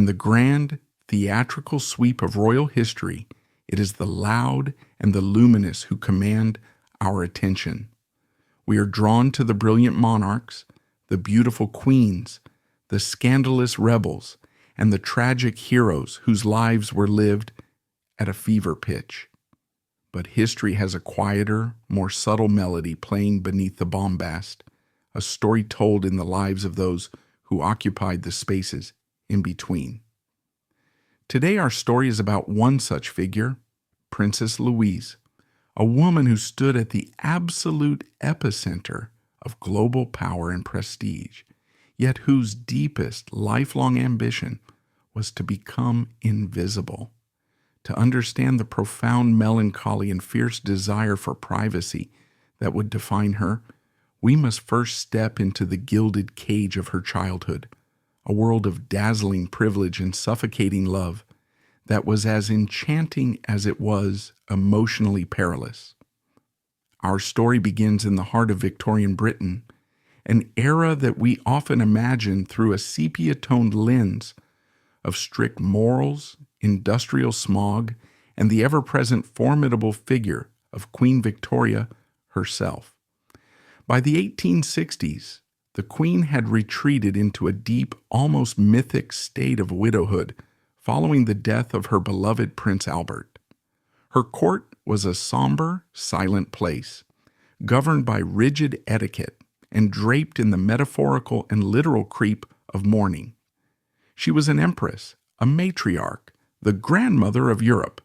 In the grand, theatrical sweep of royal history, it is the loud and the luminous who command our attention. We are drawn to the brilliant monarchs, the beautiful queens, the scandalous rebels, and the tragic heroes whose lives were lived at a fever pitch. But history has a quieter, more subtle melody playing beneath the bombast, a story told in the lives of those who occupied the spaces in between. Today our story is about one such figure, Princess Louise, a woman who stood at the absolute epicenter of global power and prestige, yet whose deepest lifelong ambition was to become invisible. To understand the profound melancholy and fierce desire for privacy that would define her, we must first step into the gilded cage of her childhood, a world of dazzling privilege and suffocating love that was as enchanting as it was emotionally perilous. Our story begins in the heart of Victorian Britain, an era that we often imagine through a sepia-toned lens of strict morals, industrial smog, and the ever-present formidable figure of Queen Victoria herself. By the 1860s, the Queen had retreated into a deep, almost mythic state of widowhood following the death of her beloved Prince Albert. Her court was a somber, silent place, governed by rigid etiquette and draped in the metaphorical and literal creep of mourning. She was an empress, a matriarch, the grandmother of Europe.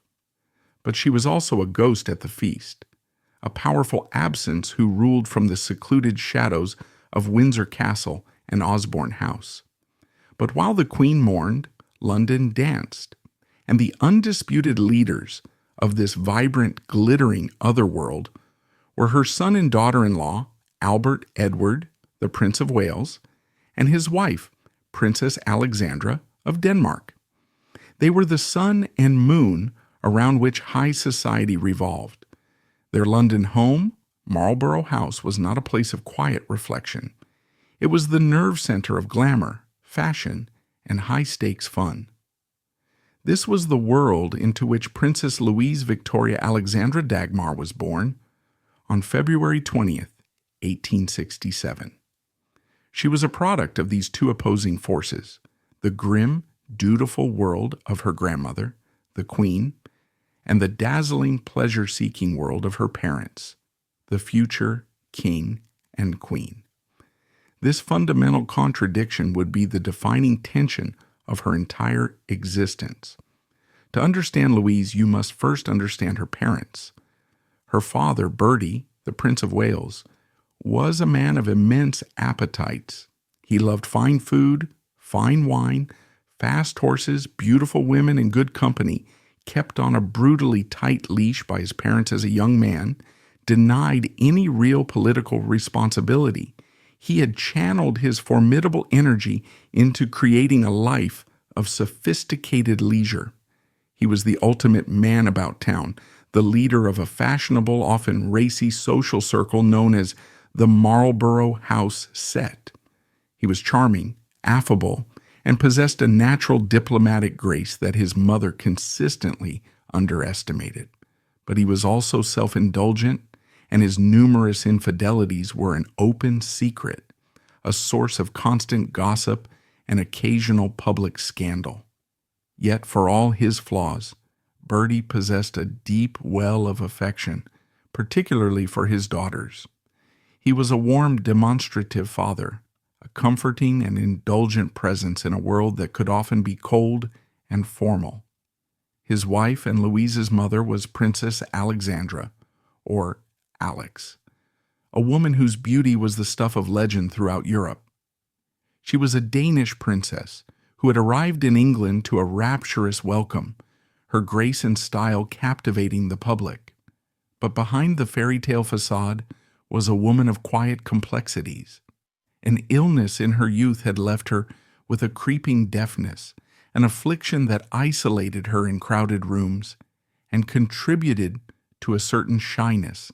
But she was also a ghost at the feast, a powerful absence who ruled from the secluded shadows of Windsor Castle and Osborne House. But while the Queen mourned, London danced, and the undisputed leaders of this vibrant, glittering otherworld were her son and daughter-in-law, Albert Edward, the Prince of Wales, and his wife, Princess Alexandra of Denmark. They were the sun and moon around which high society revolved. Their London home, Marlborough House, was not a place of quiet reflection. It was the nerve center of glamour, fashion, and high-stakes fun. This was the world into which Princess Louise Victoria Alexandra Dagmar was born on February 20th, 1867. She was a product of these two opposing forces, the grim, dutiful world of her grandmother, the Queen, and the dazzling, pleasure-seeking world of her parents, the future King and Queen. This fundamental contradiction would be the defining tension of her entire existence. To understand Louise, you must first understand her parents. Her father, Bertie, the Prince of Wales, was a man of immense appetites. He loved fine food, fine wine, fast horses, beautiful women, and good company, kept on a brutally tight leash by his parents as a young man, denied any real political responsibility. He had channeled his formidable energy into creating a life of sophisticated leisure. He was the ultimate man about town, the leader of a fashionable, often racy social circle known as the Marlborough House set. He was charming, affable, and possessed a natural diplomatic grace that his mother consistently underestimated. But he was also self-indulgent, and his numerous infidelities were an open secret, a source of constant gossip and occasional public scandal. Yet for all his flaws, Bertie possessed a deep well of affection, particularly for his daughters. He was a warm, demonstrative father, a comforting and indulgent presence in a world that could often be cold and formal. His wife and Louise's mother was Princess Alexandra, or Alex, a woman whose beauty was the stuff of legend throughout Europe. She was a Danish princess who had arrived in England to a rapturous welcome, her grace and style captivating the public. But behind the fairy tale facade was a woman of quiet complexities. An illness in her youth had left her with a creeping deafness, an affliction that isolated her in crowded rooms and contributed to a certain shyness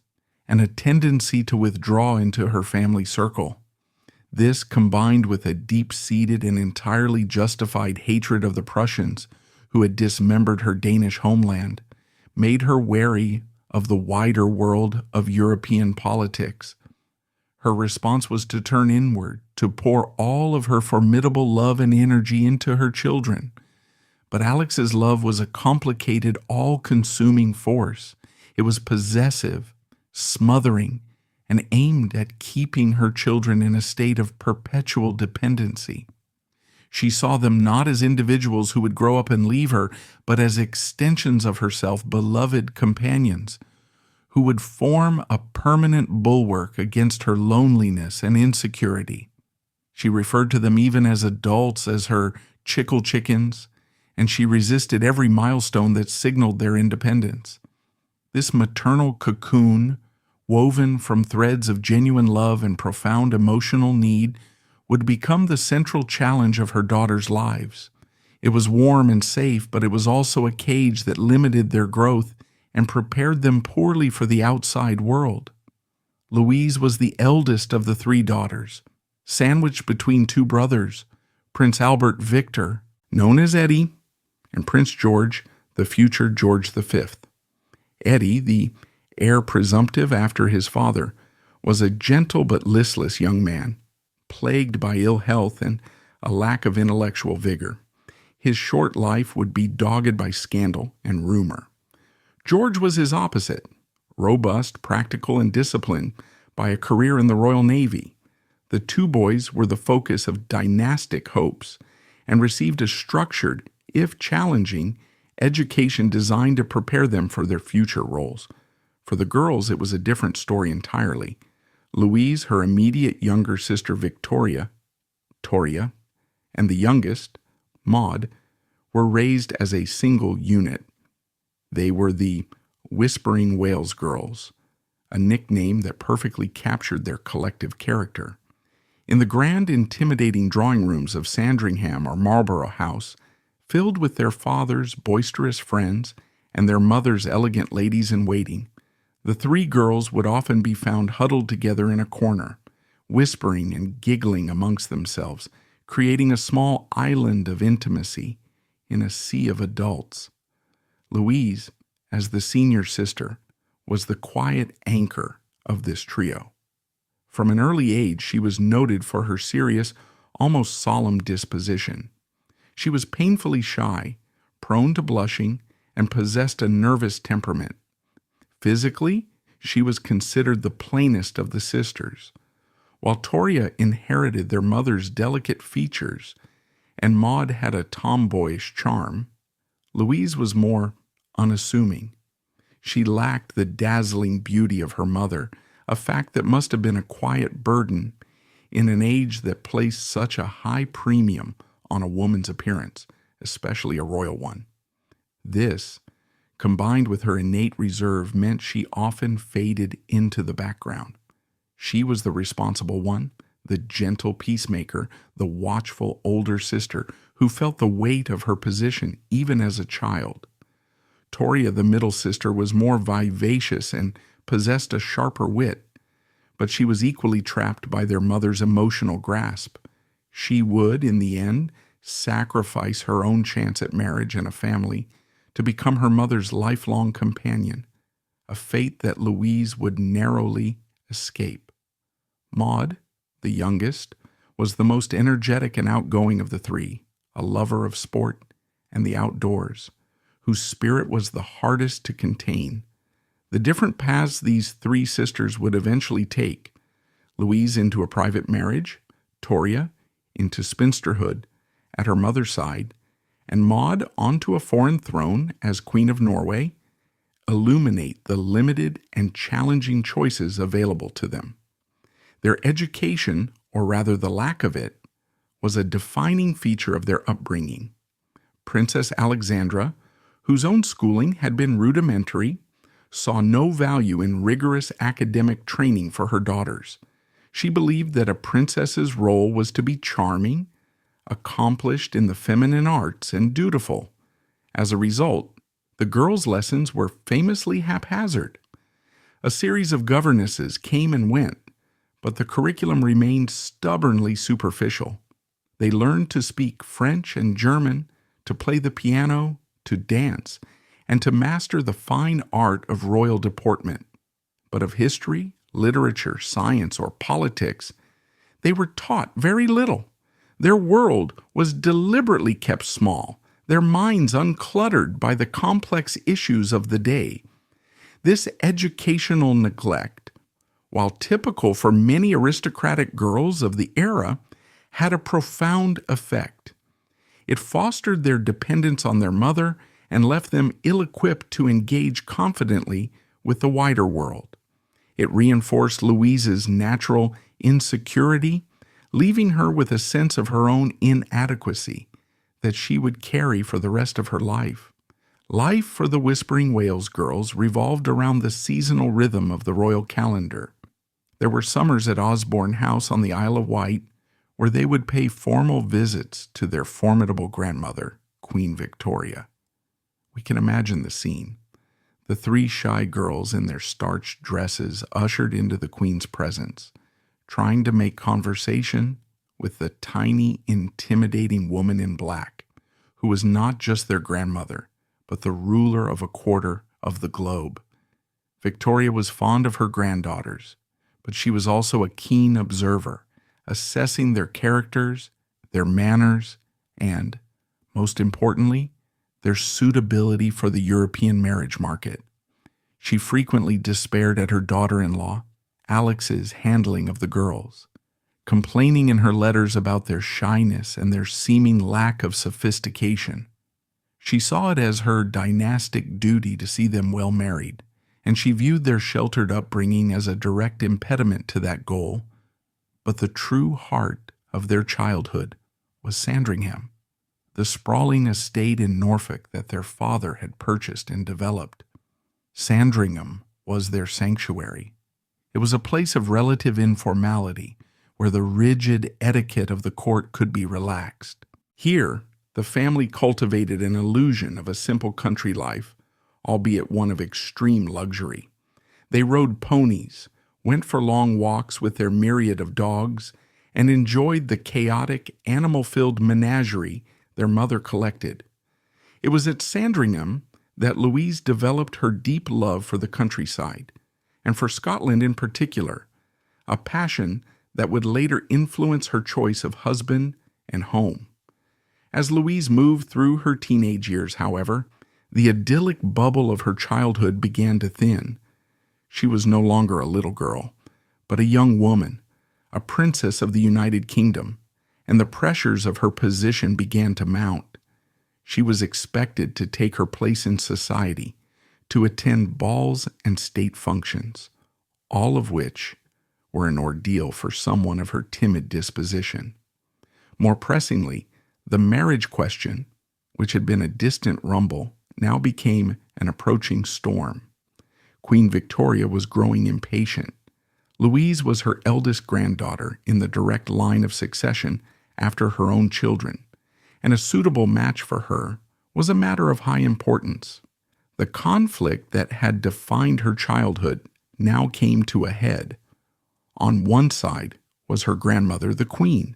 and a tendency to withdraw into her family circle. This, combined with a deep-seated and entirely justified hatred of the Prussians, who had dismembered her Danish homeland, made her wary of the wider world of European politics. Her response was to turn inward, to pour all of her formidable love and energy into her children. But Alex's love was a complicated, all-consuming force. It was possessive, smothering, and aimed at keeping her children in a state of perpetual dependency. She saw them not as individuals who would grow up and leave her, but as extensions of herself, beloved companions, who would form a permanent bulwark against her loneliness and insecurity. She referred to them even as adults as her chickle chickens, and she resisted every milestone that signaled their independence. This maternal cocoon, woven from threads of genuine love and profound emotional need, would become the central challenge of her daughters' lives. It was warm and safe, but it was also a cage that limited their growth and prepared them poorly for the outside world. Louise was the eldest of the three daughters, sandwiched between two brothers, Prince Albert Victor, known as Eddie, and Prince George, the future George V. Eddie, the heir presumptive after his father, was a gentle but listless young man, plagued by ill health and a lack of intellectual vigor. His short life would be dogged by scandal and rumor. George was his opposite, robust, practical, and disciplined by a career in the Royal Navy. The two boys were the focus of dynastic hopes and received a structured, if challenging, education designed to prepare them for their future roles. For the girls, it was a different story entirely. Louise, her immediate younger sister Victoria, Toria, and the youngest, Maud, were raised as a single unit. They were the Whispering Wales Girls, a nickname that perfectly captured their collective character. In the grand, intimidating drawing rooms of Sandringham or Marlborough House, filled with their father's boisterous friends and their mother's elegant ladies-in-waiting, the three girls would often be found huddled together in a corner, whispering and giggling amongst themselves, creating a small island of intimacy in a sea of adults. Louise, as the senior sister, was the quiet anchor of this trio. From an early age, she was noted for her serious, almost solemn disposition. She was painfully shy, prone to blushing, and possessed a nervous temperament. Physically, she was considered the plainest of the sisters. While Toria inherited their mother's delicate features and Maud had a tomboyish charm, Louise was more unassuming. She lacked the dazzling beauty of her mother, a fact that must have been a quiet burden in an age that placed such a high premium on a woman's appearance, especially a royal one. This, combined with her innate reserve, meant she often faded into the background. She was the responsible one, the gentle peacemaker, the watchful older sister who felt the weight of her position even as a child. Toria, the middle sister, was more vivacious and possessed a sharper wit, but she was equally trapped by their mother's emotional grasp. She would, in the end, sacrifice her own chance at marriage and a family to become her mother's lifelong companion, a fate that Louise would narrowly escape. Maud, the youngest, was the most energetic and outgoing of the three, a lover of sport and the outdoors, whose spirit was the hardest to contain. The different paths these three sisters would eventually take, Louise into a private marriage, Toria into spinsterhood at her mother's side, and Maud onto a foreign throne as Queen of Norway, illuminate the limited and challenging choices available to them. Their education, or rather the lack of it, was a defining feature of their upbringing. Princess Alexandra, whose own schooling had been rudimentary, saw no value in rigorous academic training for her daughters. She believed that a princess's role was to be charming, accomplished in the feminine arts, and dutiful. As a result, the girls' lessons were famously haphazard. A series of governesses came and went, but the curriculum remained stubbornly superficial. They learned to speak French and German, to play the piano, to dance, and to master the fine art of royal deportment. But of history, literature, science, or politics, they were taught very little. Their world was deliberately kept small, their minds uncluttered by the complex issues of the day. This educational neglect, while typical for many aristocratic girls of the era, had a profound effect. It fostered their dependence on their mother and left them ill-equipped to engage confidently with the wider world. It reinforced Louise's natural insecurity, leaving her with a sense of her own inadequacy that she would carry for the rest of her life. Life for the Whispering Wales girls revolved around the seasonal rhythm of the royal calendar. There were summers at Osborne House on the Isle of Wight, where they would pay formal visits to their formidable grandmother, Queen Victoria. We can imagine the scene. The three shy girls in their starched dresses ushered into the Queen's presence, trying to make conversation with the tiny, intimidating woman in black, who was not just their grandmother, but the ruler of a quarter of the globe. Victoria was fond of her granddaughters, but she was also a keen observer, assessing their characters, their manners, and, most importantly, their suitability for the European marriage market. She frequently despaired at her daughter-in-law, Alex's handling of the girls, complaining in her letters about their shyness and their seeming lack of sophistication. She saw it as her dynastic duty to see them well married, and she viewed their sheltered upbringing as a direct impediment to that goal. But the true heart of their childhood was Sandringham, the sprawling estate in Norfolk that their father had purchased and developed. Sandringham was their sanctuary. It was a place of relative informality, where the rigid etiquette of the court could be relaxed. Here, the family cultivated an illusion of a simple country life, albeit one of extreme luxury. They rode ponies, went for long walks with their myriad of dogs, and enjoyed the chaotic, animal-filled menagerie their mother collected. It was at Sandringham that Louise developed her deep love for the countryside, and for Scotland in particular, a passion that would later influence her choice of husband and home. As Louise moved through her teenage years, however, the idyllic bubble of her childhood began to thin. She was no longer a little girl, but a young woman, a princess of the United Kingdom, and the pressures of her position began to mount. She was expected to take her place in society, to attend balls and state functions, all of which were an ordeal for someone of her timid disposition. More pressingly, the marriage question, which had been a distant rumble, now became an approaching storm. Queen Victoria was growing impatient. Louise was her eldest granddaughter in the direct line of succession after her own children, and a suitable match for her was a matter of high importance. The conflict that had defined her childhood now came to a head. On one side was her grandmother, the Queen,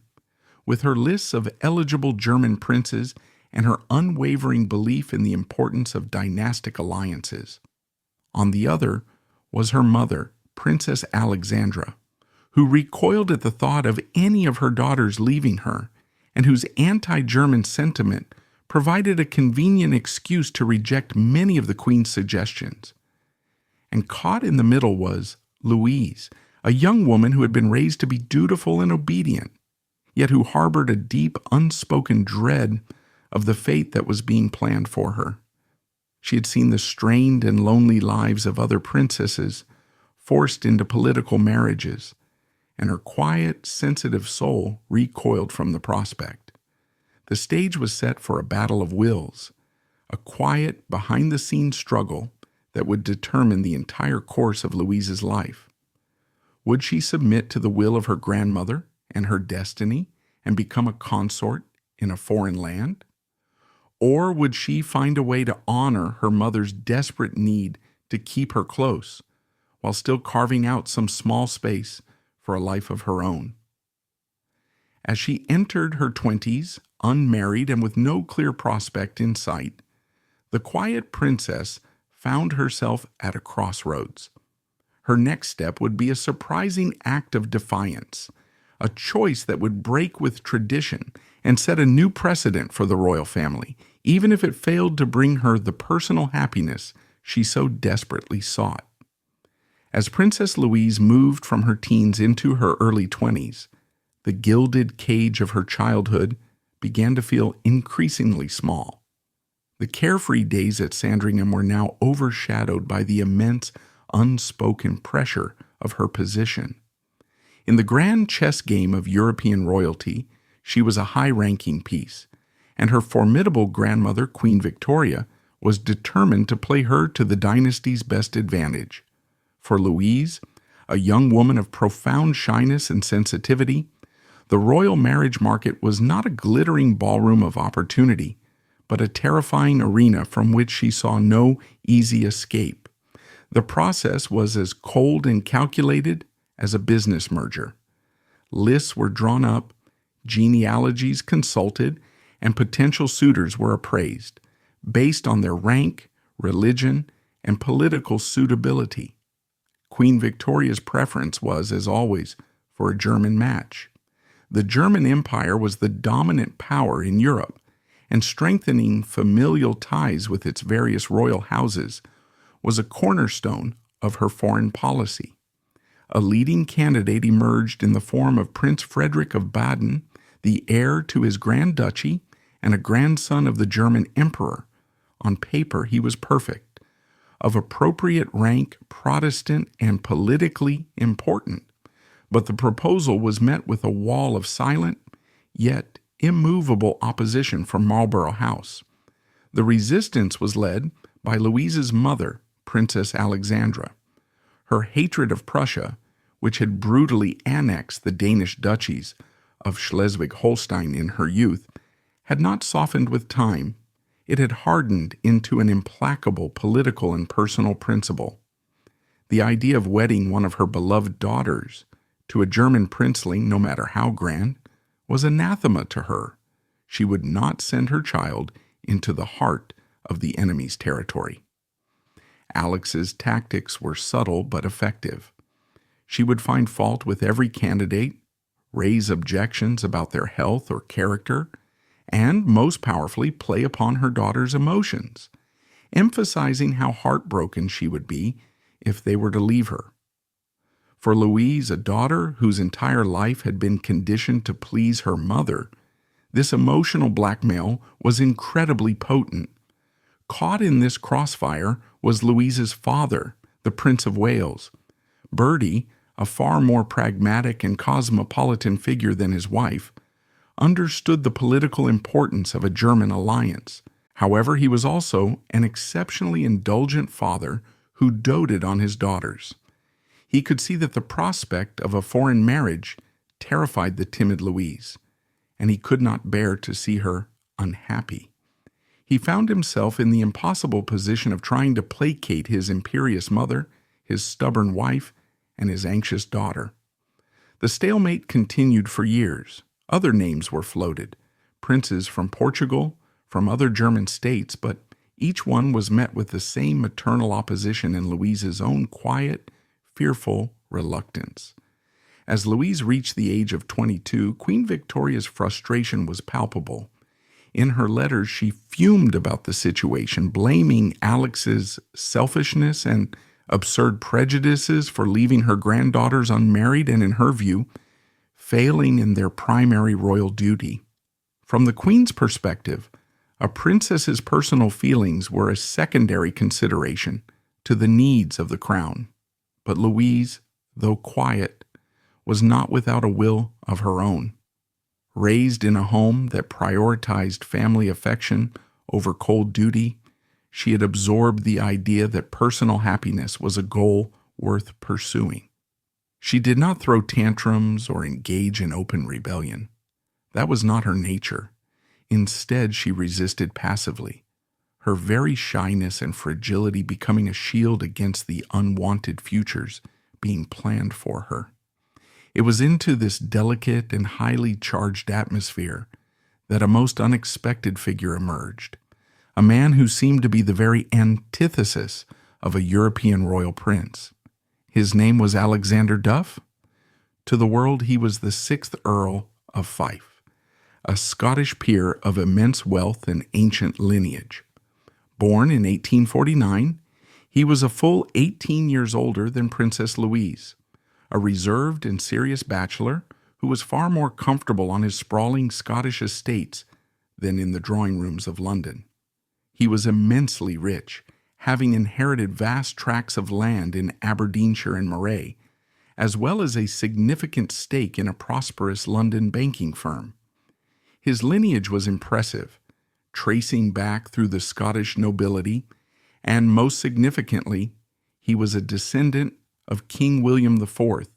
with her lists of eligible German princes and her unwavering belief in the importance of dynastic alliances. On the other was her mother, Princess Alexandra, who recoiled at the thought of any of her daughters leaving her, and whose anti-German sentiment provided a convenient excuse to reject many of the Queen's suggestions. And caught in the middle was Louise, a young woman who had been raised to be dutiful and obedient, yet who harbored a deep, unspoken dread of the fate that was being planned for her. She had seen the strained and lonely lives of other princesses forced into political marriages, and her quiet, sensitive soul recoiled from the prospect. The stage was set for a battle of wills, a quiet, behind-the-scenes struggle that would determine the entire course of Louise's life. Would she submit to the will of her grandmother and her destiny and become a consort in a foreign land? Or would she find a way to honor her mother's desperate need to keep her close, while still carving out some small space for a life of her own. As she entered her 20s, unmarried and with no clear prospect in sight, the quiet princess found herself at a crossroads. Her next step would be a surprising act of defiance, a choice that would break with tradition and set a new precedent for the royal family, even if it failed to bring her the personal happiness she so desperately sought. As Princess Louise moved from her teens into her early 20s, the gilded cage of her childhood began to feel increasingly small. The carefree days at Sandringham were now overshadowed by the immense, unspoken pressure of her position. In the grand chess game of European royalty, she was a high-ranking piece, and her formidable grandmother, Queen Victoria, was determined to play her to the dynasty's best advantage. For Louise, a young woman of profound shyness and sensitivity, the royal marriage market was not a glittering ballroom of opportunity, but a terrifying arena from which she saw no easy escape. The process was as cold and calculated as a business merger. Lists were drawn up, genealogies consulted, and potential suitors were appraised, based on their rank, religion, and political suitability. Queen Victoria's preference was, as always, for a German match. The German Empire was the dominant power in Europe, and strengthening familial ties with its various royal houses was a cornerstone of her foreign policy. A leading candidate emerged in the form of Prince Frederick of Baden, the heir to his Grand Duchy and a grandson of the German Emperor. On paper, he was perfect, of appropriate rank, Protestant, and politically important. But the proposal was met with a wall of silent, yet immovable opposition from Marlborough House. The resistance was led by Louise's mother, Princess Alexandra. Her hatred of Prussia, which had brutally annexed the Danish duchies of Schleswig-Holstein in her youth, had not softened with time. It had hardened into an implacable political and personal principle. The idea of wedding one of her beloved daughters to a German princeling, no matter how grand, was anathema to her. She would not send her child into the heart of the enemy's territory. Alex's tactics were subtle but effective. She would find fault with every candidate, raise objections about their health or character, and, most powerfully, play upon her daughter's emotions, emphasizing how heartbroken she would be if they were to leave her. For Louise, a daughter whose entire life had been conditioned to please her mother, this emotional blackmail was incredibly potent. Caught in this crossfire was Louise's father, the Prince of Wales. Bertie, a far more pragmatic and cosmopolitan figure than his wife, understood the political importance of a German alliance. However, he was also an exceptionally indulgent father who doted on his daughters. He could see that the prospect of a foreign marriage terrified the timid Louise, and he could not bear to see her unhappy. He found himself in the impossible position of trying to placate his imperious mother, his stubborn wife, and his anxious daughter. The stalemate continued for years. Other names were floated, princes from Portugal, from other German states, but each one was met with the same maternal opposition and Louise's own quiet, fearful reluctance. As Louise reached the age of 22, Queen Victoria's frustration was palpable. In her letters, she fumed about the situation, blaming Alex's selfishness and absurd prejudices for leaving her granddaughters unmarried and, in her view, failing in their primary royal duty. From the Queen's perspective, a princess's personal feelings were a secondary consideration to the needs of the crown. But Louise, though quiet, was not without a will of her own. Raised in a home that prioritized family affection over cold duty, she had absorbed the idea that personal happiness was a goal worth pursuing. She did not throw tantrums or engage in open rebellion. That was not her nature. Instead, she resisted passively, her very shyness and fragility becoming a shield against the unwanted futures being planned for her. It was into this delicate and highly charged atmosphere that a most unexpected figure emerged, a man who seemed to be the very antithesis of a European royal prince. His name was Alexander Duff. To the world, he was the 6th Earl of Fife, a Scottish peer of immense wealth and ancient lineage. Born in 1849, he was a full 18 years older than Princess Louise, a reserved and serious bachelor who was far more comfortable on his sprawling Scottish estates than in the drawing rooms of London. He was immensely rich, having inherited vast tracts of land in Aberdeenshire and Moray, as well as a significant stake in a prosperous London banking firm. His lineage was impressive, tracing back through the Scottish nobility, and most significantly, he was a descendant of King William IV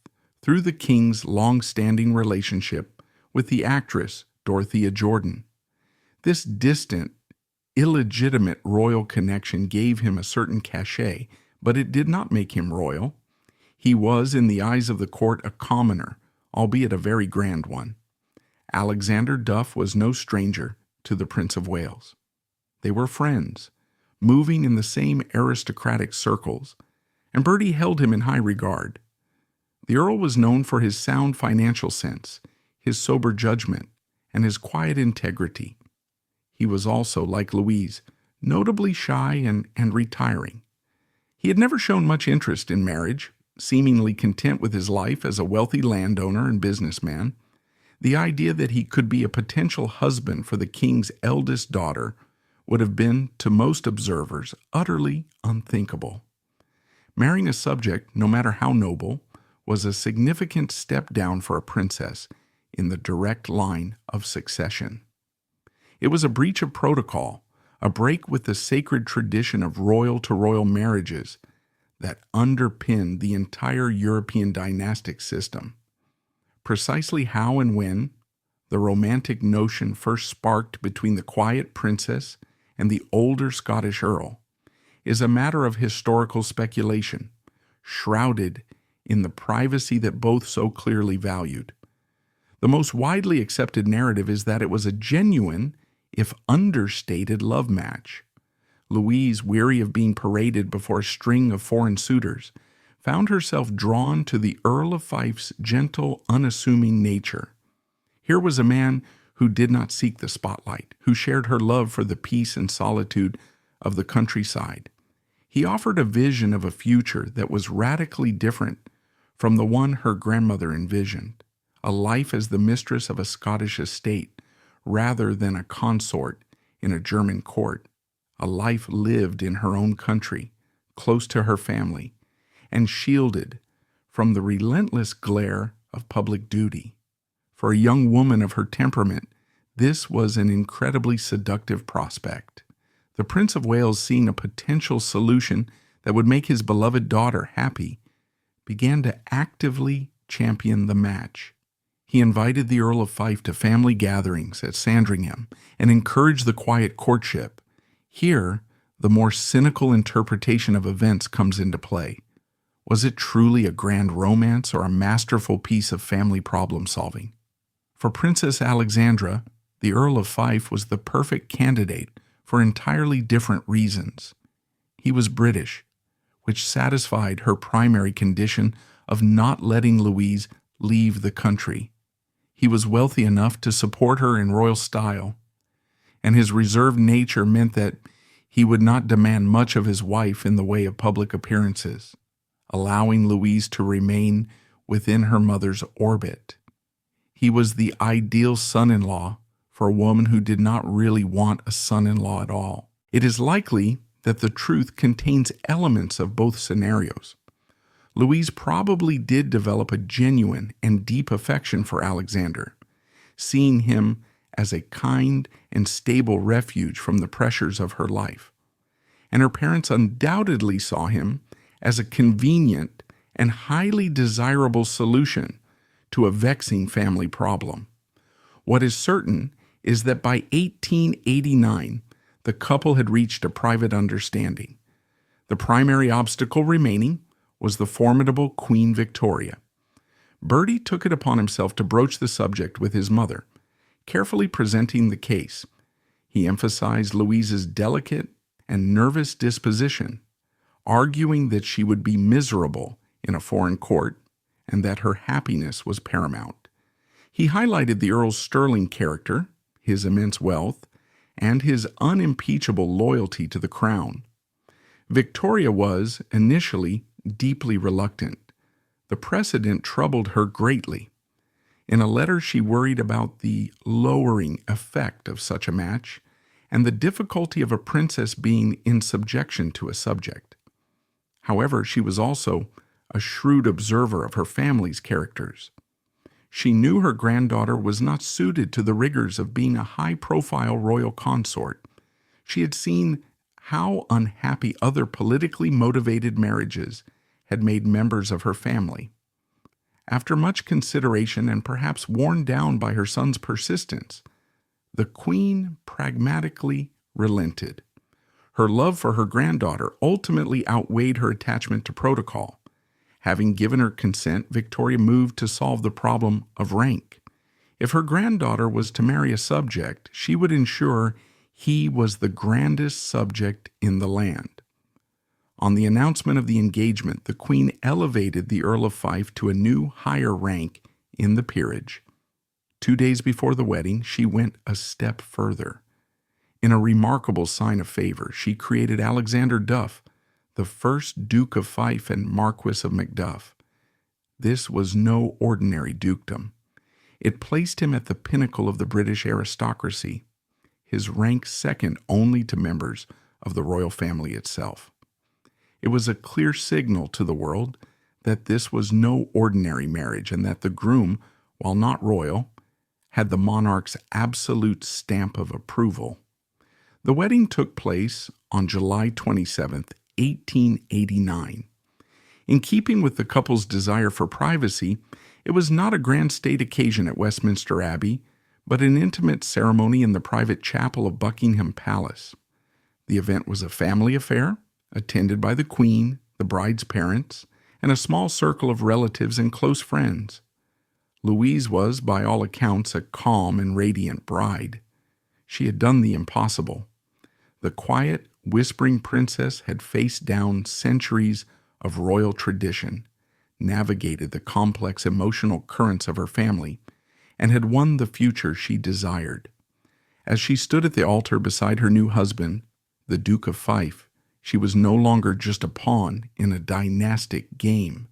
through the king's long-standing relationship with the actress Dorothea Jordan. This distant, illegitimate royal connection gave him a certain cachet, but it did not make him royal. He was, in the eyes of the court, a commoner, albeit a very grand one. Alexander Duff was no stranger to the Prince of Wales. They were friends, moving in the same aristocratic circles, and Bertie held him in high regard. The Earl was known for his sound financial sense, his sober judgment, and his quiet integrity. He was also, like Louise, notably shy and retiring. He had never shown much interest in marriage, seemingly content with his life as a wealthy landowner and businessman. The idea that he could be a potential husband for the king's eldest daughter would have been, to most observers, utterly unthinkable. Marrying a subject, no matter how noble, was a significant step down for a princess in the direct line of succession. It was a breach of protocol, a break with the sacred tradition of royal-to-royal marriages that underpinned the entire European dynastic system. Precisely how and when the romantic notion first sparked between the quiet princess and the older Scottish earl is a matter of historical speculation, shrouded in the privacy that both so clearly valued. The most widely accepted narrative is that it was a genuine, if understated, love match. Louise, weary of being paraded before a string of foreign suitors, found herself drawn to the Earl of Fife's gentle, unassuming nature. Here was a man who did not seek the spotlight, who shared her love for the peace and solitude of the countryside. He offered a vision of a future that was radically different from the one her grandmother envisioned, a life as the mistress of a Scottish estate rather than a consort in a German court, a life lived in her own country, close to her family, and shielded from the relentless glare of public duty. For a young woman of her temperament, this was an incredibly seductive prospect. The Prince of Wales, seeing a potential solution that would make his beloved daughter happy, began to actively champion the match. He invited the Earl of Fife to family gatherings at Sandringham and encouraged the quiet courtship. Here, the more cynical interpretation of events comes into play. Was it truly a grand romance or a masterful piece of family problem-solving? For Princess Alexandra, the Earl of Fife was the perfect candidate for entirely different reasons. He was British, which satisfied her primary condition of not letting Louise leave the country. He was wealthy enough to support her in royal style, and his reserved nature meant that he would not demand much of his wife in the way of public appearances, allowing Louise to remain within her mother's orbit. He was the ideal son-in-law for a woman who did not really want a son-in-law at all. It is likely that the truth contains elements of both scenarios. Louise probably did develop a genuine and deep affection for Alexander, seeing him as a kind and stable refuge from the pressures of her life. And her parents undoubtedly saw him as a convenient and highly desirable solution to a vexing family problem. What is certain is that by 1889, the couple had reached a private understanding. The primary obstacle remaining was the formidable Queen Victoria. Bertie took it upon himself to broach the subject with his mother, carefully presenting the case. He emphasized Louise's delicate and nervous disposition, arguing that she would be miserable in a foreign court and that her happiness was paramount. He highlighted the Earl's sterling character, his immense wealth, and his unimpeachable loyalty to the crown. Victoria was, initially, deeply reluctant. The precedent troubled her greatly. In a letter, she worried about the lowering effect of such a match and the difficulty of a princess being in subjection to a subject. However, she was also a shrewd observer of her family's characters. She knew her granddaughter was not suited to the rigors of being a high-profile royal consort. She had seen how unhappy other politically motivated marriages had made members of her family. After much consideration and perhaps worn down by her son's persistence, the Queen pragmatically relented. Her love for her granddaughter ultimately outweighed her attachment to protocol. Having given her consent, Victoria moved to solve the problem of rank. If her granddaughter was to marry a subject, she would ensure he was the grandest subject in the land. On the announcement of the engagement, the Queen elevated the Earl of Fife to a new higher rank in the peerage. 2 days before the wedding, she went a step further. In a remarkable sign of favor, she created Alexander Duff the first Duke of Fife and Marquis of Macduff. This was no ordinary dukedom. It placed him at the pinnacle of the British aristocracy, his rank second only to members of the royal family itself. It was a clear signal to the world that this was no ordinary marriage and that the groom, while not royal, had the monarch's absolute stamp of approval. The wedding took place on July 27th, 1889. In keeping with the couple's desire for privacy, it was not a grand state occasion at Westminster Abbey, but an intimate ceremony in the private chapel of Buckingham Palace. The event was a family affair, attended by the Queen, the bride's parents, and a small circle of relatives and close friends. Louise was, by all accounts, a calm and radiant bride. She had done the impossible. The quiet, whispering princess had faced down centuries of royal tradition, navigated the complex emotional currents of her family, and had won the future she desired. As she stood at the altar beside her new husband, the Duke of Fife, she was no longer just a pawn in a dynastic game.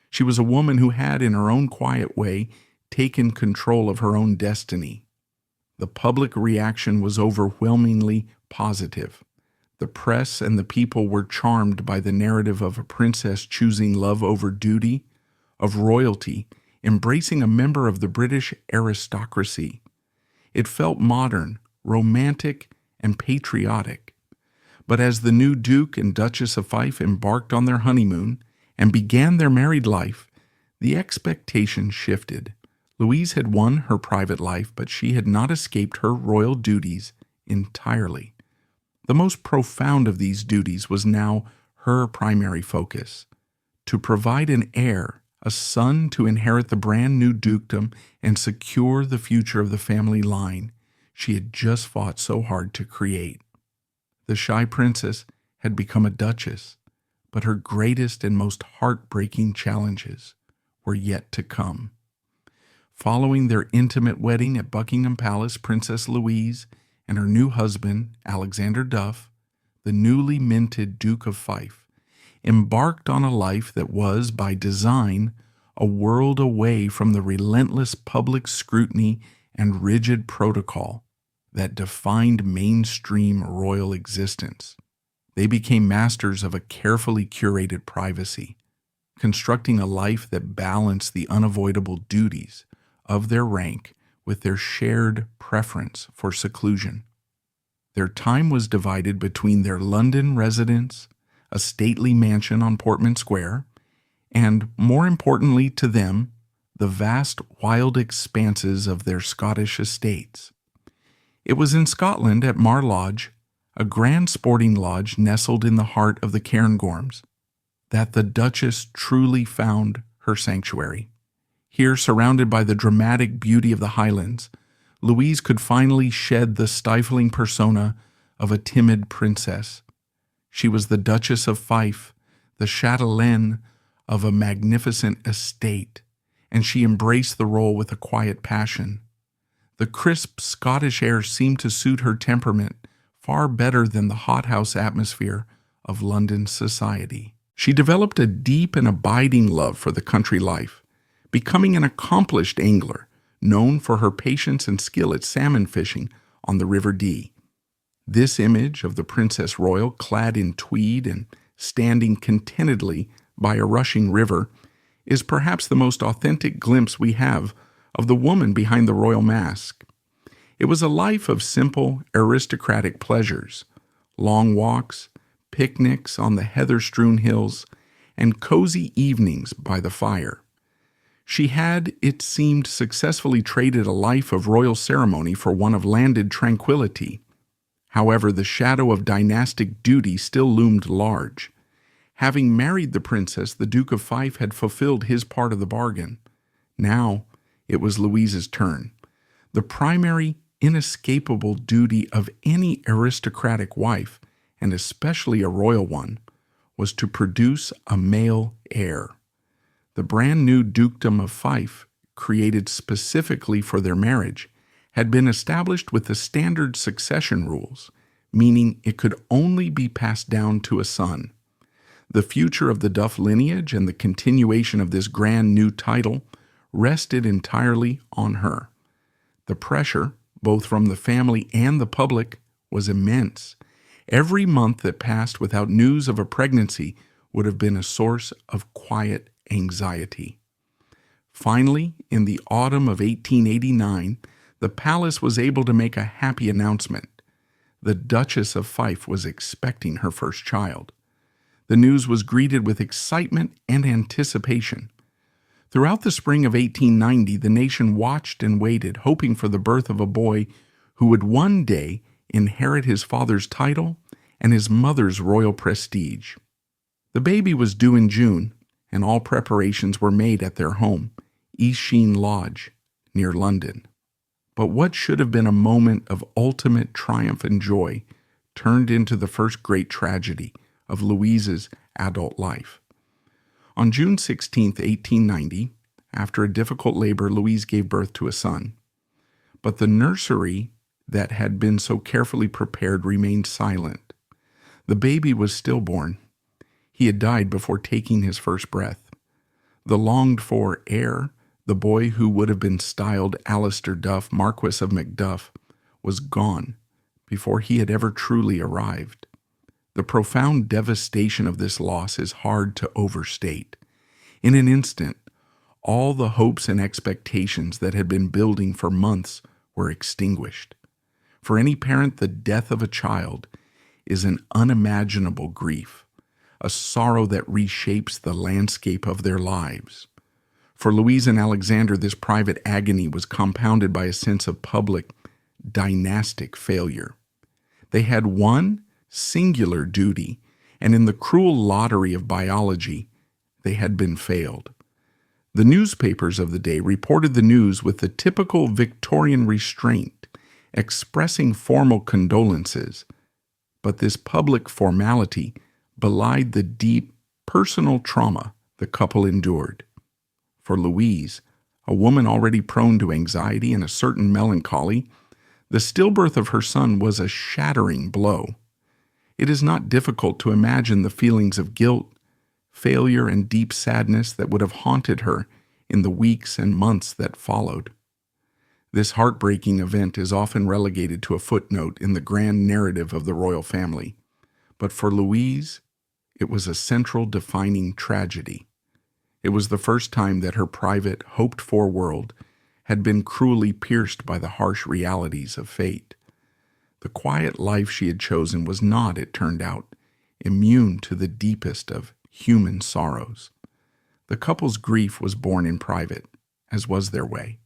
She was a woman who had, in her own quiet way, taken control of her own destiny. The public reaction was overwhelmingly positive. The press and the people were charmed by the narrative of a princess choosing love over duty, of royalty embracing a member of the British aristocracy. It felt modern, romantic, and patriotic. But as the new Duke and Duchess of Fife embarked on their honeymoon and began their married life, the expectation shifted. Louise had won her private life, but she had not escaped her royal duties entirely. The most profound of these duties was now her primary focus: to provide an heir, a son to inherit the brand new dukedom and secure the future of the family line she had just fought so hard to create. The shy princess had become a duchess, but her greatest and most heartbreaking challenges were yet to come. Following their intimate wedding at Buckingham Palace, Princess Louise and her new husband, Alexander Duff, the newly minted Duke of Fife, embarked on a life that was, by design, a world away from the relentless public scrutiny and rigid protocol that defined mainstream royal existence. They became masters of a carefully curated privacy, constructing a life that balanced the unavoidable duties of their rank with their shared preference for seclusion. Their time was divided between their London residence, a stately mansion on Portman Square, and, more importantly to them, the vast wild expanses of their Scottish estates. It was in Scotland, at Mar Lodge, a grand sporting lodge nestled in the heart of the Cairngorms, that the Duchess truly found her sanctuary. Here, surrounded by the dramatic beauty of the Highlands, Louise could finally shed the stifling persona of a timid princess. She was the Duchess of Fife, the chatelaine of a magnificent estate, and she embraced the role with a quiet passion. The crisp Scottish air seemed to suit her temperament far better than the hothouse atmosphere of London society. She developed a deep and abiding love for the country life, becoming an accomplished angler, known for her patience and skill at salmon fishing on the River Dee. This image of the Princess Royal, clad in tweed and standing contentedly by a rushing river, is perhaps the most authentic glimpse we have of the woman behind the royal mask. It was a life of simple, aristocratic pleasures, long walks, picnics on the heather-strewn hills, and cozy evenings by the fire. She had, it seemed, successfully traded a life of royal ceremony for one of landed tranquility. However, the shadow of dynastic duty still loomed large. Having married the princess, the Duke of Fife had fulfilled his part of the bargain. Now it was Louise's turn. The primary, inescapable duty of any aristocratic wife, and especially a royal one, was to produce a male heir. The brand new Dukedom of Fife, created specifically for their marriage, had been established with the standard succession rules, meaning it could only be passed down to a son. The future of the Duff lineage and the continuation of this grand new title rested entirely on her. The pressure, both from the family and the public, was immense. Every month that passed without news of a pregnancy would have been a source of quiet anxiety. Finally, in the autumn of 1889, the palace was able to make a happy announcement. The Duchess of Fife was expecting her first child. The news was greeted with excitement and anticipation. Throughout the spring of 1890, the nation watched and waited, hoping for the birth of a boy who would one day inherit his father's title and his mother's royal prestige. The baby was due in June, and all preparations were made at their home, East Sheen Lodge, near London. But what should have been a moment of ultimate triumph and joy turned into the first great tragedy of Louise's adult life. On June 16, 1890, after a difficult labor, Louise gave birth to a son. But the nursery that had been so carefully prepared remained silent. The baby was stillborn. He had died before taking his first breath. The longed-for heir, the boy who would have been styled Alistair Duff, Marquis of Macduff, was gone before he had ever truly arrived. The profound devastation of this loss is hard to overstate. In an instant, all the hopes and expectations that had been building for months were extinguished. For any parent, the death of a child is an unimaginable grief, a sorrow that reshapes the landscape of their lives. For Louise and Alexander, this private agony was compounded by a sense of public, dynastic failure. They had one singular duty, and in the cruel lottery of biology, they had been failed. The newspapers of the day reported the news with the typical Victorian restraint, expressing formal condolences, but this public formality belied the deep personal trauma the couple endured. For Louise, a woman already prone to anxiety and a certain melancholy, the stillbirth of her son was a shattering blow. It is not difficult to imagine the feelings of guilt, failure, and deep sadness that would have haunted her in the weeks and months that followed. This heartbreaking event is often relegated to a footnote in the grand narrative of the royal family, but for Louise, it was a central defining tragedy. It was the first time that her private, hoped-for world had been cruelly pierced by the harsh realities of fate. The quiet life she had chosen was not, it turned out, immune to the deepest of human sorrows. The couple's grief was borne in private, as was their way.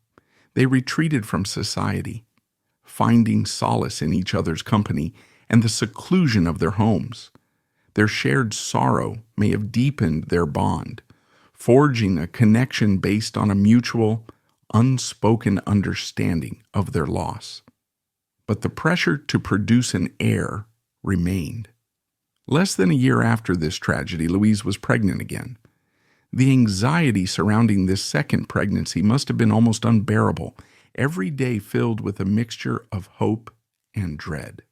They retreated from society, finding solace in each other's company and the seclusion of their homes. Their shared sorrow may have deepened their bond, forging a connection based on a mutual, unspoken understanding of their loss. But the pressure to produce an heir remained. Less than a year after this tragedy, Louise was pregnant again. The anxiety surrounding this second pregnancy must have been almost unbearable, every day filled with a mixture of hope and dread.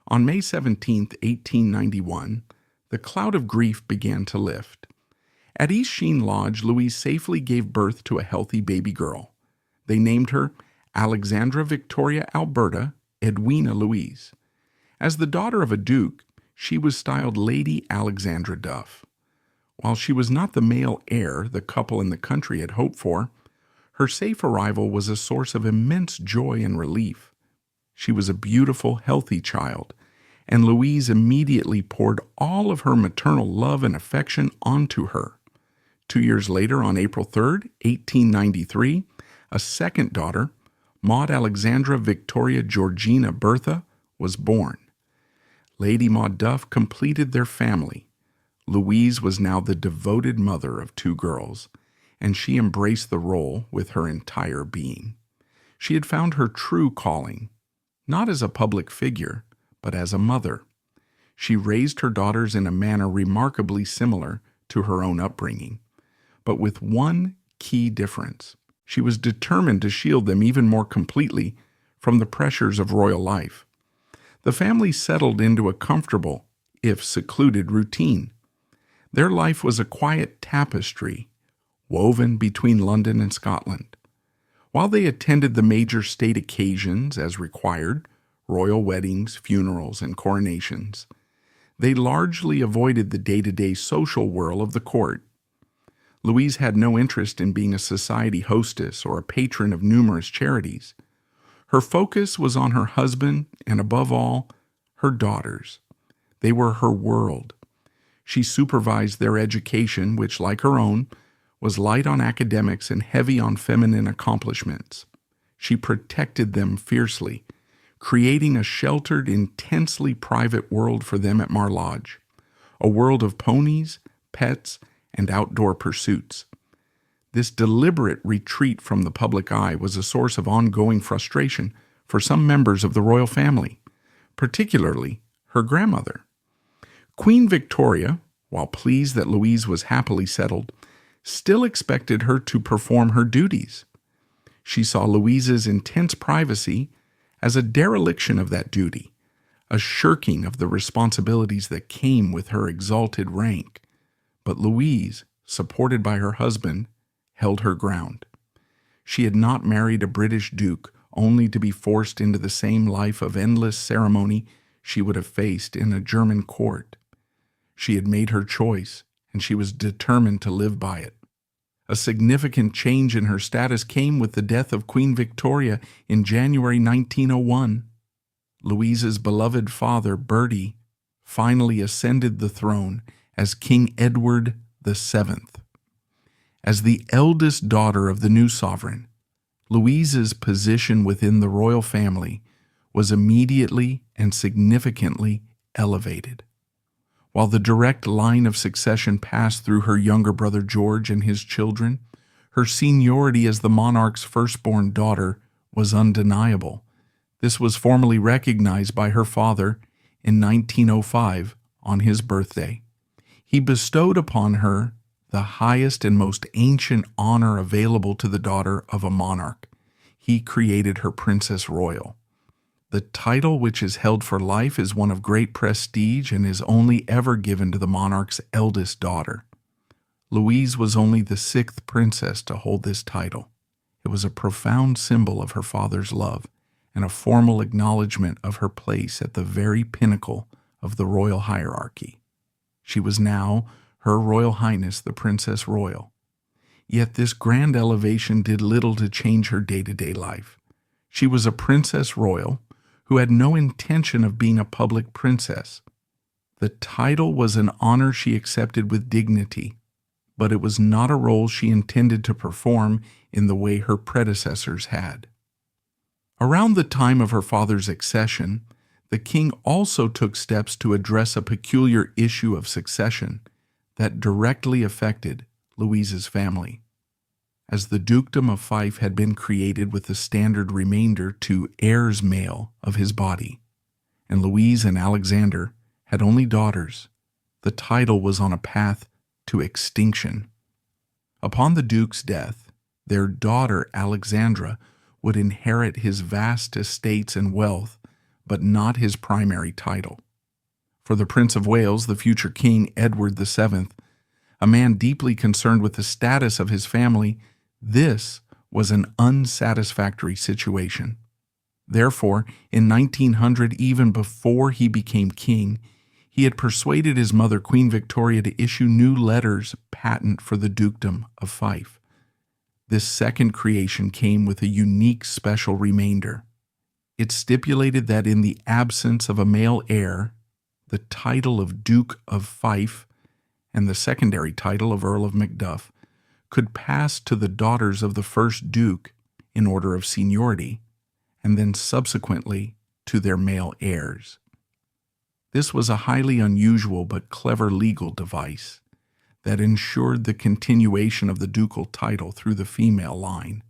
On May 17, 1891, the cloud of grief began to lift. At East Sheen Lodge, Louise safely gave birth to a healthy baby girl. They named her Alexandra Victoria Alberta Edwina Louise. As the daughter of a duke, she was styled Lady Alexandra Duff. While she was not the male heir the couple in the country had hoped for, her safe arrival was a source of immense joy and relief. She was a beautiful, healthy child, and Louise immediately poured all of her maternal love and affection onto her. 2 years later, on April 3, 1893, a second daughter, Maud Alexandra Victoria Georgina Bertha, was born. Lady Maud Duff completed their family. Louise was now the devoted mother of 2 girls, and she embraced the role with her entire being. She had found her true calling, not as a public figure, but as a mother. She raised her daughters in a manner remarkably similar to her own upbringing, but with one key difference. She was determined to shield them even more completely from the pressures of royal life. The family settled into a comfortable, if secluded, routine. Their life was a quiet tapestry woven between London and Scotland. While they attended the major state occasions as required, royal weddings, funerals, and coronations, they largely avoided the day-to-day social whirl of the court. Louise had no interest in being a society hostess or a patron of numerous charities. Her focus was on her husband and, above all, her daughters. They were her world. She supervised their education, which, like her own, was light on academics and heavy on feminine accomplishments. She protected them fiercely, creating a sheltered, intensely private world for them at Mar Lodge, a world of ponies, pets, and outdoor pursuits. This deliberate retreat from the public eye was a source of ongoing frustration for some members of the royal family, particularly her grandmother. Queen Victoria, while pleased that Louise was happily settled, still expected her to perform her duties. She saw Louise's intense privacy as a dereliction of that duty, a shirking of the responsibilities that came with her exalted rank. But Louise, supported by her husband, held her ground. She had not married a British duke only to be forced into the same life of endless ceremony she would have faced in a German court. She had made her choice, and she was determined to live by it. A significant change in her status came with the death of Queen Victoria in January 1901. Louise's beloved father, Bertie, finally ascended the throne as King Edward VII. As the eldest daughter of the new sovereign, Louise's position within the royal family was immediately and significantly elevated. While the direct line of succession passed through her younger brother George and his children, her seniority as the monarch's firstborn daughter was undeniable. This was formally recognized by her father in 1905 on his birthday. He bestowed upon her the highest and most ancient honor available to the daughter of a monarch. He created her Princess Royal. The title, which is held for life, is one of great prestige and is only ever given to the monarch's eldest daughter. Louise was only the 6th princess to hold this title. It was a profound symbol of her father's love and a formal acknowledgement of her place at the very pinnacle of the royal hierarchy. She was now Her Royal Highness the Princess Royal. Yet this grand elevation did little to change her day-to-day life. She was a Princess Royal who had no intention of being a public princess. The title was an honor she accepted with dignity, but it was not a role she intended to perform in the way her predecessors had. Around the time of her father's accession, the king also took steps to address a peculiar issue of succession that directly affected Louise's family. As the dukedom of Fife had been created with the standard remainder to heirs male of his body, and Louise and Alexander had only daughters, the title was on a path to extinction. Upon the duke's death, their daughter Alexandra would inherit his vast estates and wealth, but not his primary title. For the Prince of Wales, the future King Edward VII, a man deeply concerned with the status of his family, this was an unsatisfactory situation. Therefore, in 1900, even before he became king, he had persuaded his mother, Queen Victoria, to issue new letters patent for the dukedom of Fife. This second creation came with a unique special remainder. It stipulated that in the absence of a male heir, the title of Duke of Fife and the secondary title of Earl of Macduff could pass to the daughters of the first duke in order of seniority, and then subsequently to their male heirs. This was a highly unusual but clever legal device that ensured the continuation of the ducal title through the female line.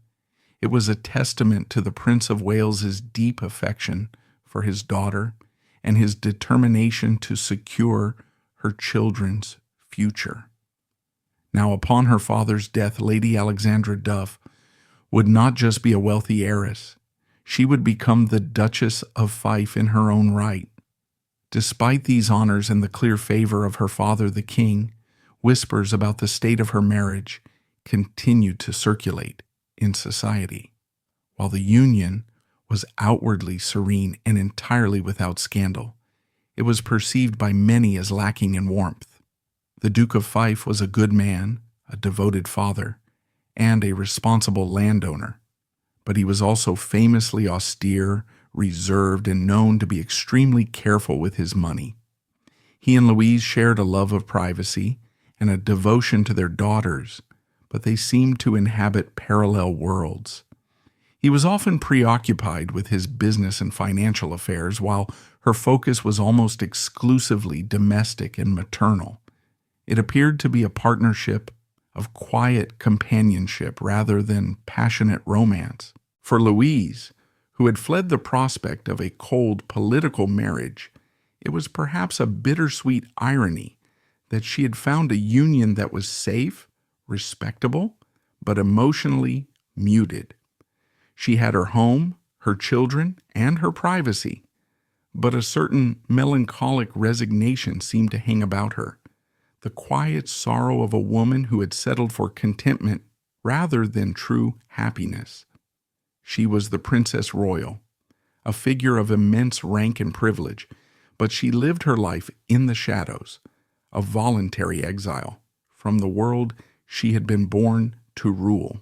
It was a testament to the Prince of Wales's deep affection for his daughter and his determination to secure her children's future. Now, upon her father's death, Lady Alexandra Duff would not just be a wealthy heiress, she would become the Duchess of Fife in her own right. Despite these honors and the clear favor of her father, the king, whispers about the state of her marriage continued to circulate in society. While the union was outwardly serene and entirely without scandal, it was perceived by many as lacking in warmth. The Duke of Fife was a good man, a devoted father, and a responsible landowner, but he was also famously austere, reserved, and known to be extremely careful with his money. He and Louise shared a love of privacy and a devotion to their daughters, but they seemed to inhabit parallel worlds. He was often preoccupied with his business and financial affairs, while her focus was almost exclusively domestic and maternal. It appeared to be a partnership of quiet companionship rather than passionate romance. For Louise, who had fled the prospect of a cold political marriage, it was perhaps a bittersweet irony that she had found a union that was safe, respectable, but emotionally muted. She had her home, her children, and her privacy, but a certain melancholic resignation seemed to hang about her, the quiet sorrow of a woman who had settled for contentment rather than true happiness. She was the Princess Royal, a figure of immense rank and privilege, but she lived her life in the shadows, a voluntary exile from the world she had been born to rule.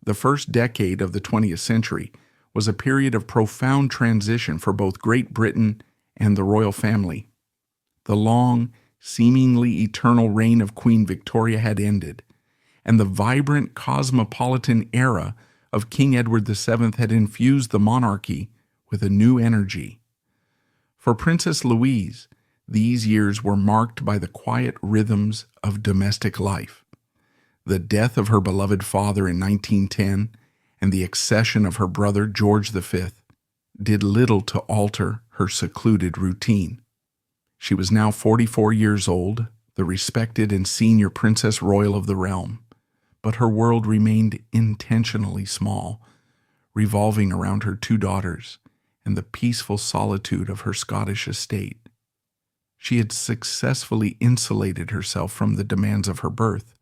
The first decade of the 20th century was a period of profound transition for both Great Britain and the royal family. The long, seemingly eternal reign of Queen Victoria had ended, and the vibrant cosmopolitan era of King Edward VII had infused the monarchy with a new energy. For Princess Louise, these years were marked by the quiet rhythms of domestic life. The death of her beloved father in 1910 and the accession of her brother George V did little to alter her secluded routine. She was now 44 years old, the respected and senior Princess Royal of the realm, but her world remained intentionally small, revolving around her two daughters and the peaceful solitude of her Scottish estate. She had successfully insulated herself from the demands of her birth,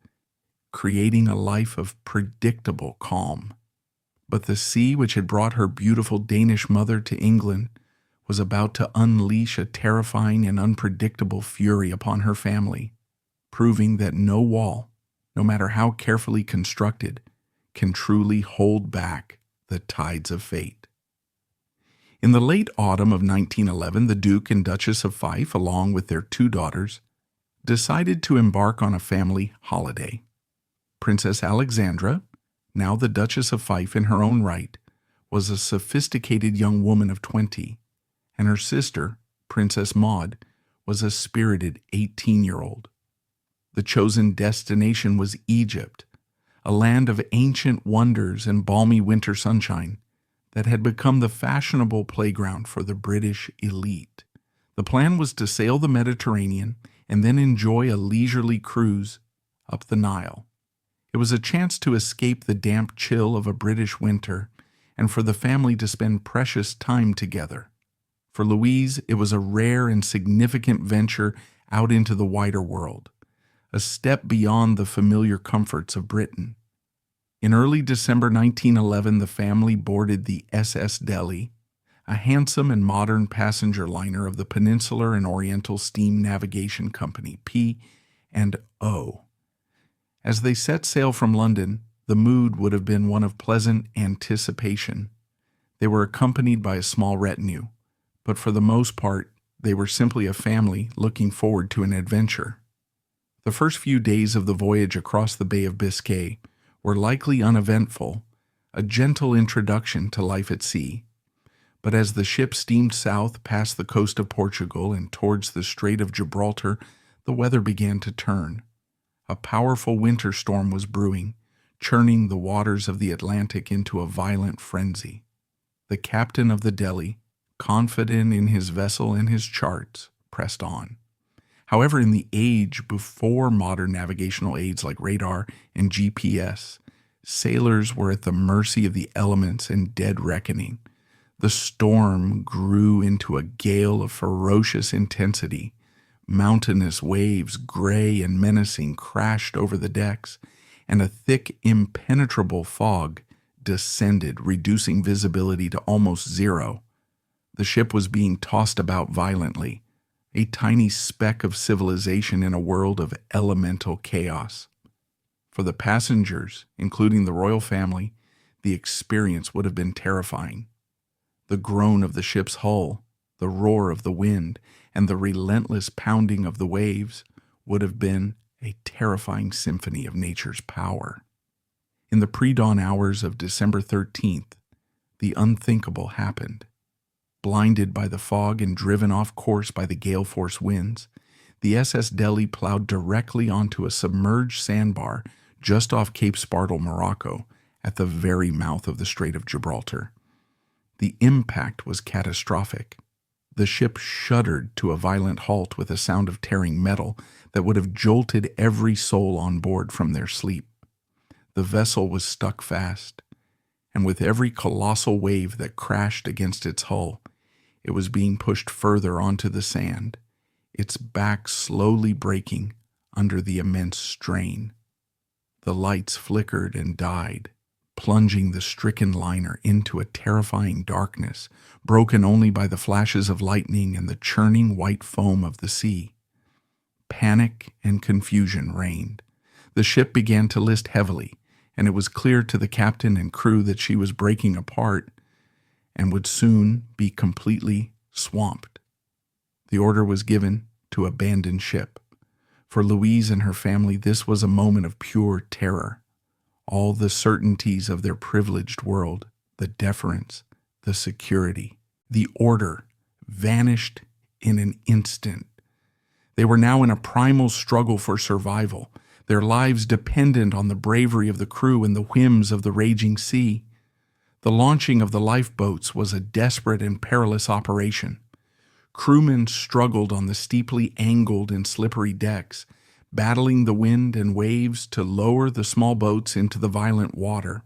creating a life of predictable calm. But the sea which had brought her beautiful Danish mother to England was about to unleash a terrifying and unpredictable fury upon her family, proving that no wall, no matter how carefully constructed, can truly hold back the tides of fate. In the late autumn of 1911, the Duke and Duchess of Fife, along with their two daughters, decided to embark on a family holiday. Princess Alexandra, now the Duchess of Fife in her own right, was a sophisticated young woman of 20, and her sister, Princess Maud, was a spirited 18-year-old. The chosen destination was Egypt, a land of ancient wonders and balmy winter sunshine that had become the fashionable playground for the British elite. The plan was to sail the Mediterranean and then enjoy a leisurely cruise up the Nile. It was a chance to escape the damp chill of a British winter and for the family to spend precious time together. For Louise, it was a rare and significant venture out into the wider world, a step beyond the familiar comforts of Britain. In early December 1911, the family boarded the SS Delhi, a handsome and modern passenger liner of the Peninsular and Oriental Steam Navigation Company, P&O. As they set sail from London, the mood would have been one of pleasant anticipation. They were accompanied by a small retinue, but for the most part, they were simply a family looking forward to an adventure. The first few days of the voyage across the Bay of Biscay were likely uneventful, a gentle introduction to life at sea. But as the ship steamed south past the coast of Portugal and towards the Strait of Gibraltar, the weather began to turn. A powerful winter storm was brewing, churning the waters of the Atlantic into a violent frenzy. The captain of the Delhi, confident in his vessel and his charts, pressed on. However, in the age before modern navigational aids like radar and GPS, sailors were at the mercy of the elements and dead reckoning. The storm grew into a gale of ferocious intensity. Mountainous waves, gray and menacing, crashed over the decks, and a thick, impenetrable fog descended, reducing visibility to almost zero. The ship was being tossed about violently, a tiny speck of civilization in a world of elemental chaos. For the passengers, including the royal family, the experience would have been terrifying. The groan of the ship's hull, the roar of the wind, and the relentless pounding of the waves would have been a terrifying symphony of nature's power. In the pre-dawn hours of December 13th, the unthinkable happened. Blinded by the fog and driven off course by the gale-force winds, the SS Delhi plowed directly onto a submerged sandbar just off Cape Spartel, Morocco, at the very mouth of the Strait of Gibraltar. The impact was catastrophic. The ship shuddered to a violent halt with a sound of tearing metal that would have jolted every soul on board from their sleep. The vessel was stuck fast, and with every colossal wave that crashed against its hull, it was being pushed further onto the sand, its back slowly breaking under the immense strain. The lights flickered and died, plunging the stricken liner into a terrifying darkness, broken only by the flashes of lightning and the churning white foam of the sea. Panic and confusion reigned. The ship began to list heavily, and it was clear to the captain and crew that she was breaking apart and would soon be completely swamped. The order was given to abandon ship. For Louise and her family, this was a moment of pure terror. All the certainties of their privileged world, the deference, the security, the order, vanished in an instant. They were now in a primal struggle for survival, their lives dependent on the bravery of the crew and the whims of the raging sea. The launching of the lifeboats was a desperate and perilous operation. Crewmen struggled on the steeply angled and slippery decks, battling the wind and waves to lower the small boats into the violent water.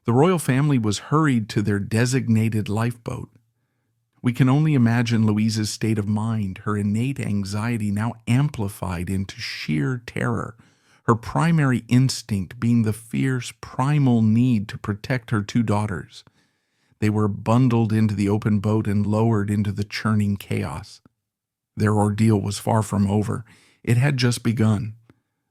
The royal family was hurried to their designated lifeboat. We can only imagine Louise's state of mind, her innate anxiety now amplified into sheer terror, her primary instinct being the fierce, primal need to protect her two daughters. They were bundled into the open boat and lowered into the churning chaos. Their ordeal was far from over. It had just begun.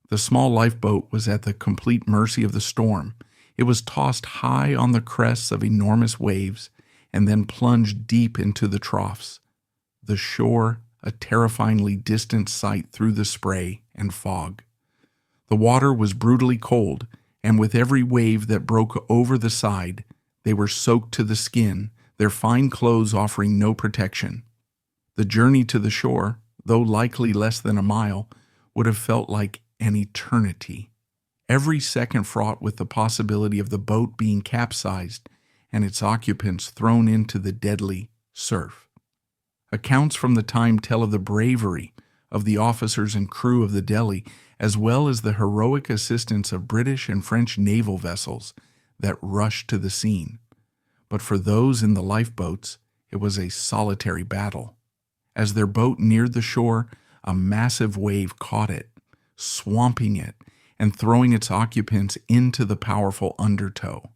The small lifeboat was at the complete mercy of the storm. It was tossed high on the crests of enormous waves and then plunged deep into the troughs. The shore, a terrifyingly distant sight through the spray and fog. The water was brutally cold, and with every wave that broke over the side, they were soaked to the skin, their fine clothes offering no protection. The journey to the shore, though likely less than a mile, would have felt like an eternity, every second fraught with the possibility of the boat being capsized and its occupants thrown into the deadly surf. Accounts from the time tell of the bravery of the officers and crew of the Delhi, as well as the heroic assistance of British and French naval vessels that rushed to the scene. But for those in the lifeboats, it was a solitary battle. As their boat neared the shore, a massive wave caught it, swamping it and throwing its occupants into the powerful undertow.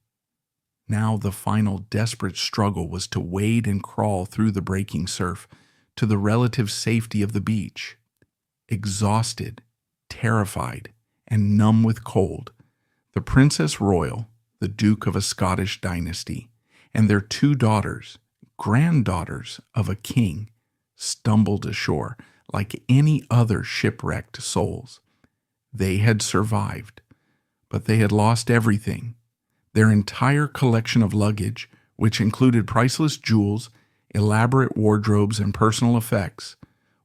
Now the final desperate struggle was to wade and crawl through the breaking surf to the relative safety of the beach. Exhausted, terrified, and numb with cold, the Princess Royal, the Duke of a Scottish dynasty, and their 2 daughters, granddaughters of a king, stumbled ashore like any other shipwrecked souls. They had survived, but they had lost everything. Their entire collection of luggage, which included priceless jewels, elaborate wardrobes, and personal effects,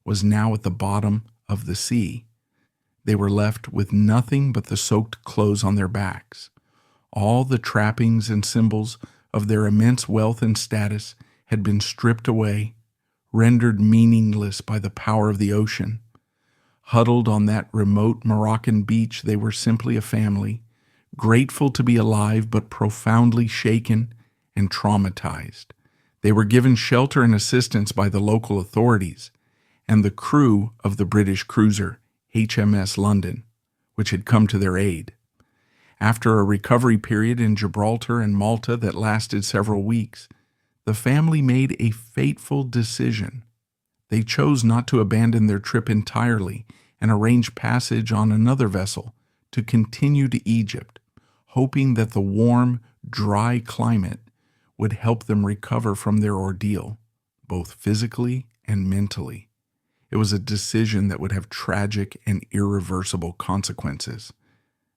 was now at the bottom of the sea. They were left with nothing but the soaked clothes on their backs. All the trappings and symbols of their immense wealth and status had been stripped away, rendered meaningless by the power of the ocean. Huddled on that remote Moroccan beach, they were simply a family, grateful to be alive but profoundly shaken and traumatized. They were given shelter and assistance by the local authorities and the crew of the British cruiser HMS London, which had come to their aid. After a recovery period in Gibraltar and Malta that lasted several weeks, the family made a fateful decision. They chose not to abandon their trip entirely and arranged passage on another vessel to continue to Egypt, hoping that the warm, dry climate would help them recover from their ordeal, both physically and mentally. It was a decision that would have tragic and irreversible consequences.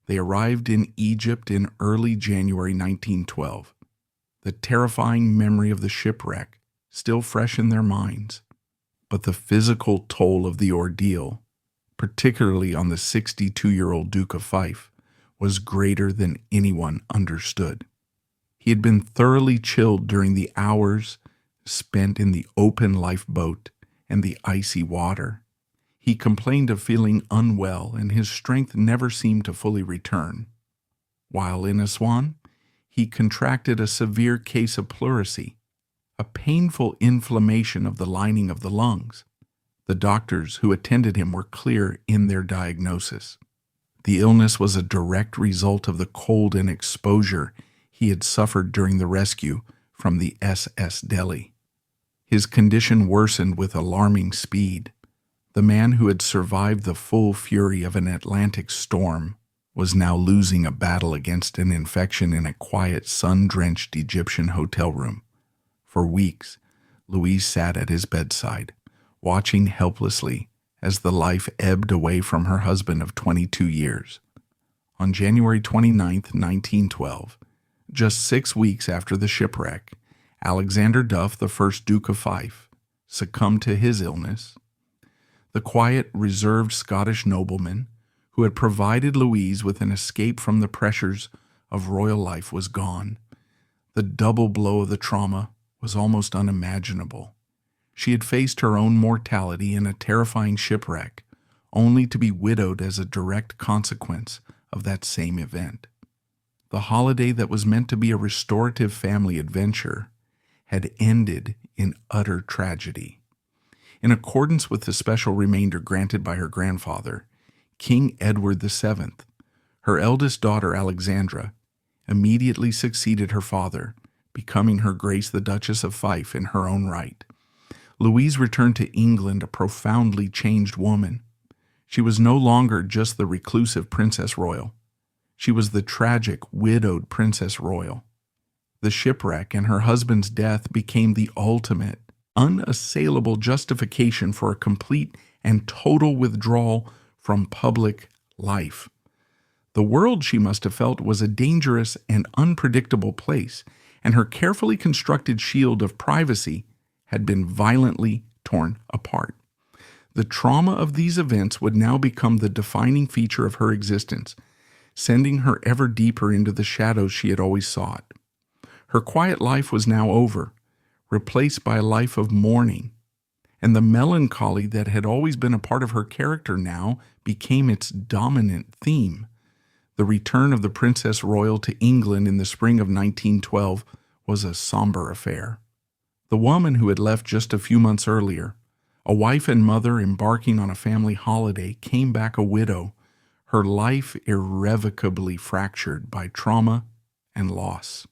They arrived in Egypt in early January 1912. The terrifying memory of the shipwreck still fresh in their minds, but the physical toll of the ordeal, particularly on the 62-year-old Duke of Fife, was greater than anyone understood. He had been thoroughly chilled during the hours spent in the open lifeboat and the icy water. He complained of feeling unwell, and his strength never seemed to fully return. While in Aswan, he contracted a severe case of pleurisy, a painful inflammation of the lining of the lungs. The doctors who attended him were clear in their diagnosis. The illness was a direct result of the cold and exposure he had suffered during the rescue from the SS Delhi. His condition worsened with alarming speed. The man who had survived the full fury of an Atlantic storm was now losing a battle against an infection in a quiet, sun-drenched Egyptian hotel room. For weeks, Louise sat at his bedside, watching helplessly as the life ebbed away from her husband of 22 years. On January 29, 1912, just 6 weeks after the shipwreck, Alexander Duff, the first Duke of Fife, succumbed to his illness. The quiet, reserved Scottish nobleman who had provided Louise with an escape from the pressures of royal life was gone. The double blow of the trauma was almost unimaginable. She had faced her own mortality in a terrifying shipwreck, only to be widowed as a direct consequence of that same event. The holiday that was meant to be a restorative family adventure had ended in utter tragedy. In accordance with the special remainder granted by her grandfather, King Edward VII, her eldest daughter Alexandra immediately succeeded her father, becoming Her Grace the Duchess of Fife in her own right. Louise returned to England a profoundly changed woman. She was no longer just the reclusive Princess Royal. She was the tragic, widowed Princess Royal. The shipwreck and her husband's death became the ultimate, unassailable justification for a complete and total withdrawal from public life. The world, she must have felt, was a dangerous and unpredictable place, and her carefully constructed shield of privacy had been violently torn apart. The trauma of these events would now become the defining feature of her existence, sending her ever deeper into the shadows she had always sought. Her quiet life was now over, replaced by a life of mourning, and the melancholy that had always been a part of her character now became its dominant theme. The return of the Princess Royal to England in the spring of 1912 was a somber affair. The woman who had left just a few months earlier, a wife and mother embarking on a family holiday, came back a widow, her life irrevocably fractured by trauma and loss.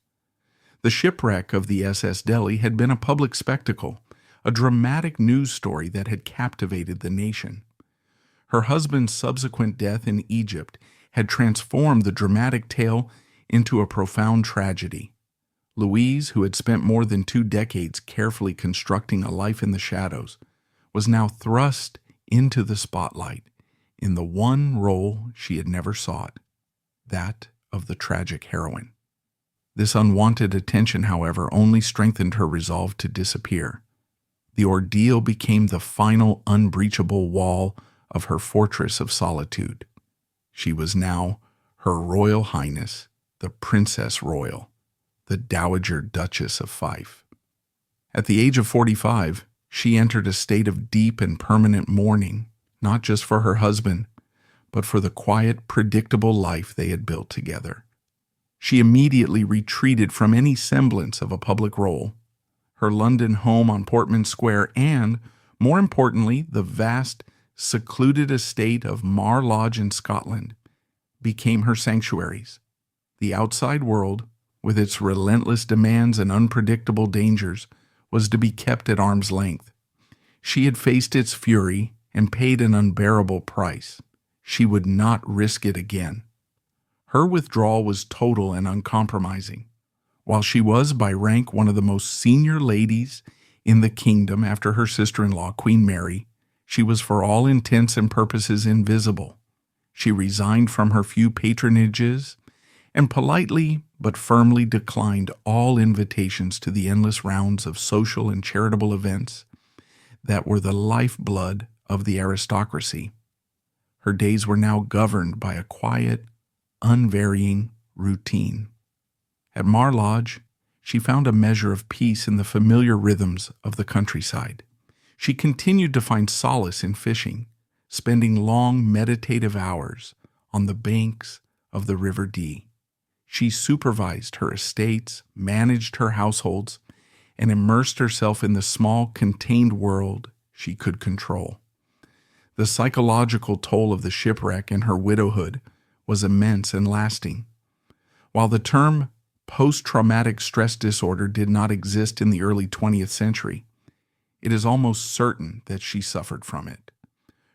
The shipwreck of the SS Delhi had been a public spectacle, a dramatic news story that had captivated the nation. Her husband's subsequent death in Egypt had transformed the dramatic tale into a profound tragedy. Louise, who had spent more than 2 decades carefully constructing a life in the shadows, was now thrust into the spotlight in the one role she had never sought, that of the tragic heroine. This unwanted attention, however, only strengthened her resolve to disappear. The ordeal became the final unbreachable wall of her fortress of solitude. She was now Her Royal Highness, the Princess Royal, the Dowager Duchess of Fife. At the age of 45, she entered a state of deep and permanent mourning, not just for her husband, but for the quiet, predictable life they had built together. She immediately retreated from any semblance of a public role. Her London home on Portman Square and, more importantly, the vast, secluded estate of Mar Lodge in Scotland became her sanctuaries. The outside world, with its relentless demands and unpredictable dangers, was to be kept at arm's length. She had faced its fury and paid an unbearable price. She would not risk it again. Her withdrawal was total and uncompromising. While she was by rank one of the most senior ladies in the kingdom after her sister-in-law, Queen Mary, she was for all intents and purposes invisible. She resigned from her few patronages and politely but firmly declined all invitations to the endless rounds of social and charitable events that were the lifeblood of the aristocracy. Her days were now governed by a quiet, unvarying routine. At Mar Lodge, she found a measure of peace in the familiar rhythms of the countryside. She continued to find solace in fishing, spending long meditative hours on the banks of the River Dee. She supervised her estates, managed her households, and immersed herself in the small, contained world she could control. The psychological toll of the shipwreck and her widowhood was immense and lasting. While the term post-traumatic stress disorder did not exist in the early 20th century, it is almost certain that she suffered from it.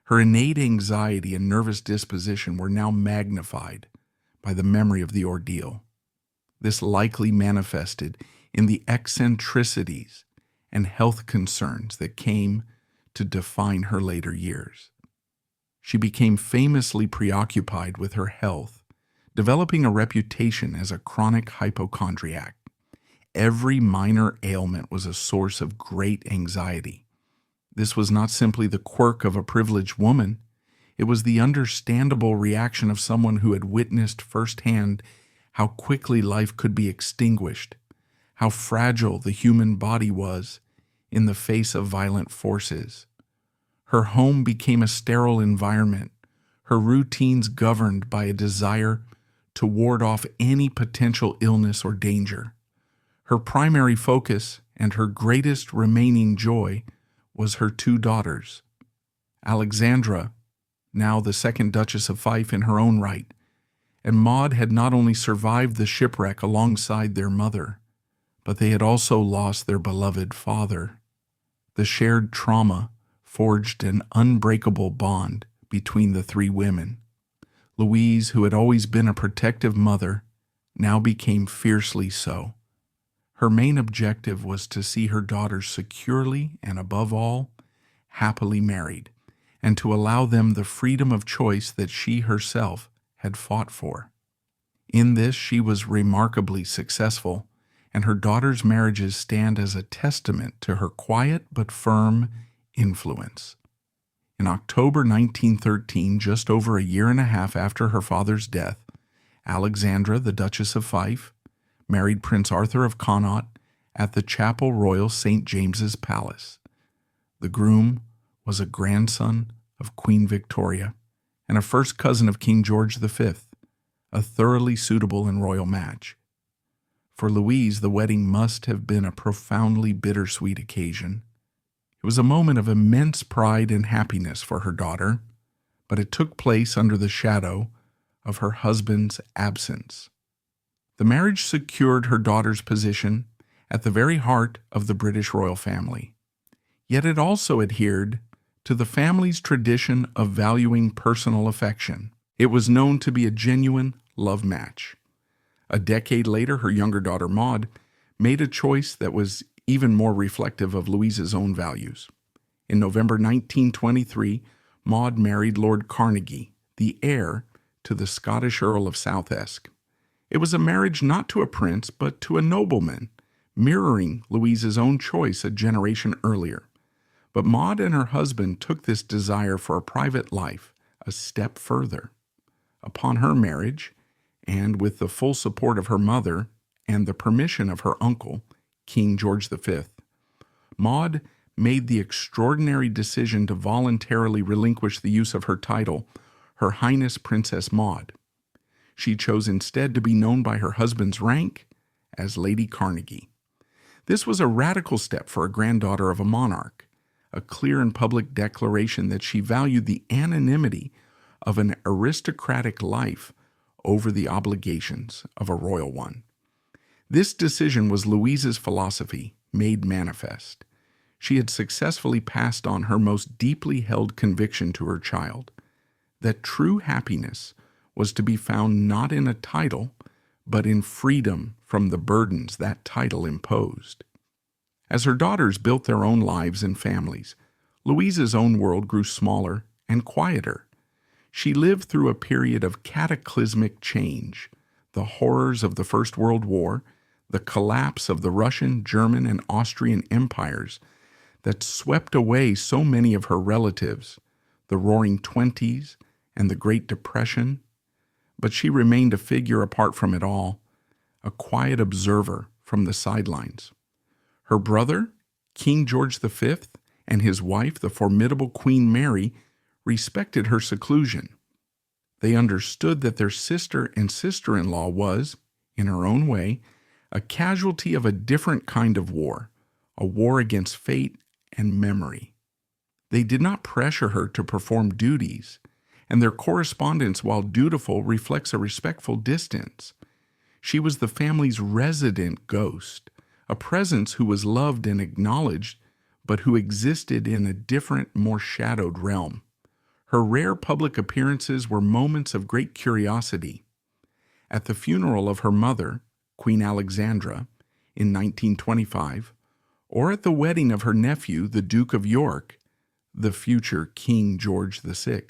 Her innate anxiety and nervous disposition were now magnified by the memory of the ordeal. This likely manifested in the eccentricities and health concerns that came to define her later years. She became famously preoccupied with her health, developing a reputation as a chronic hypochondriac. Every minor ailment was a source of great anxiety. This was not simply the quirk of a privileged woman. It was the understandable reaction of someone who had witnessed firsthand how quickly life could be extinguished, how fragile the human body was in the face of violent forces. Her home became a sterile environment, her routines governed by a desire to ward off any potential illness or danger. Her primary focus and her greatest remaining joy was her 2 daughters. Alexandra, now the second Duchess of Fife in her own right, and Maud had not only survived the shipwreck alongside their mother, but they had also lost their beloved father. The shared trauma forged an unbreakable bond between the 3 women. Louise, who had always been a protective mother, now became fiercely so. Her main objective was to see her daughters securely and, above all, happily married, and to allow them the freedom of choice that she herself had fought for. In this she was remarkably successful, and her daughters' marriages stand as a testament to her quiet but firm influence. In October 1913, just over a year and a half after her father's death, Alexandra, the Duchess of Fife, married Prince Arthur of Connaught at the Chapel Royal St. James's Palace. The groom was a grandson of Queen Victoria and a first cousin of King George V, a thoroughly suitable and royal match. For Louise, the wedding must have been a profoundly bittersweet occasion. It was a moment of immense pride and happiness for her daughter, but it took place under the shadow of her husband's absence. The marriage secured her daughter's position at the very heart of the British royal family. Yet it also adhered to the family's tradition of valuing personal affection. It was known to be a genuine love match. A decade later, her younger daughter Maud made a choice that was even more reflective of Louise's own values. In November 1923, Maud married Lord Carnegie, the heir to the Scottish Earl of Southesk. It was a marriage not to a prince, but to a nobleman, mirroring Louise's own choice a generation earlier. But Maud and her husband took this desire for a private life a step further. Upon her marriage, and with the full support of her mother and the permission of her uncle, King George V, Maud made the extraordinary decision to voluntarily relinquish the use of her title, Her Highness Princess Maud. She chose instead to be known by her husband's rank as Lady Carnegie. This was a radical step for a granddaughter of a monarch, a clear and public declaration that she valued the anonymity of an aristocratic life over the obligations of a royal one. This decision was Louise's philosophy made manifest. She had successfully passed on her most deeply held conviction to her child, that true happiness was to be found not in a title, but in freedom from the burdens that title imposed. As her daughters built their own lives and families, Louise's own world grew smaller and quieter. She lived through a period of cataclysmic change, the horrors of the First World War, the collapse of the Russian, German, and Austrian empires that swept away so many of her relatives, the Roaring Twenties, and the Great Depression. But she remained a figure apart from it all, a quiet observer from the sidelines. Her brother, King George V, and his wife, the formidable Queen Mary, respected her seclusion. They understood that their sister and sister-in-law was, in her own way, a casualty of a different kind of war, a war against fate and memory. They did not pressure her to perform duties, and their correspondence, while dutiful, reflects a respectful distance. She was the family's resident ghost, a presence who was loved and acknowledged, but who existed in a different, more shadowed realm. Her rare public appearances were moments of great curiosity. At the funeral of her mother, Queen Alexandra, in 1925, or at the wedding of her nephew, the Duke of York, the future King George VI.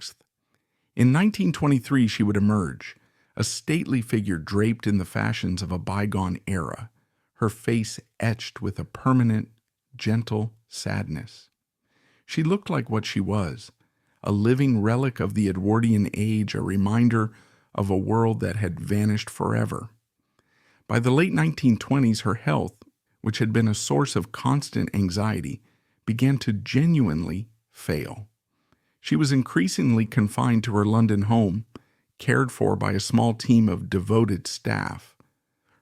In 1923, she would emerge, a stately figure draped in the fashions of a bygone era, her face etched with a permanent, gentle sadness. She looked like what she was, a living relic of the Edwardian age, a reminder of a world that had vanished forever. By the late 1920s, her health, which had been a source of constant anxiety, began to genuinely fail. She was increasingly confined to her London home, cared for by a small team of devoted staff.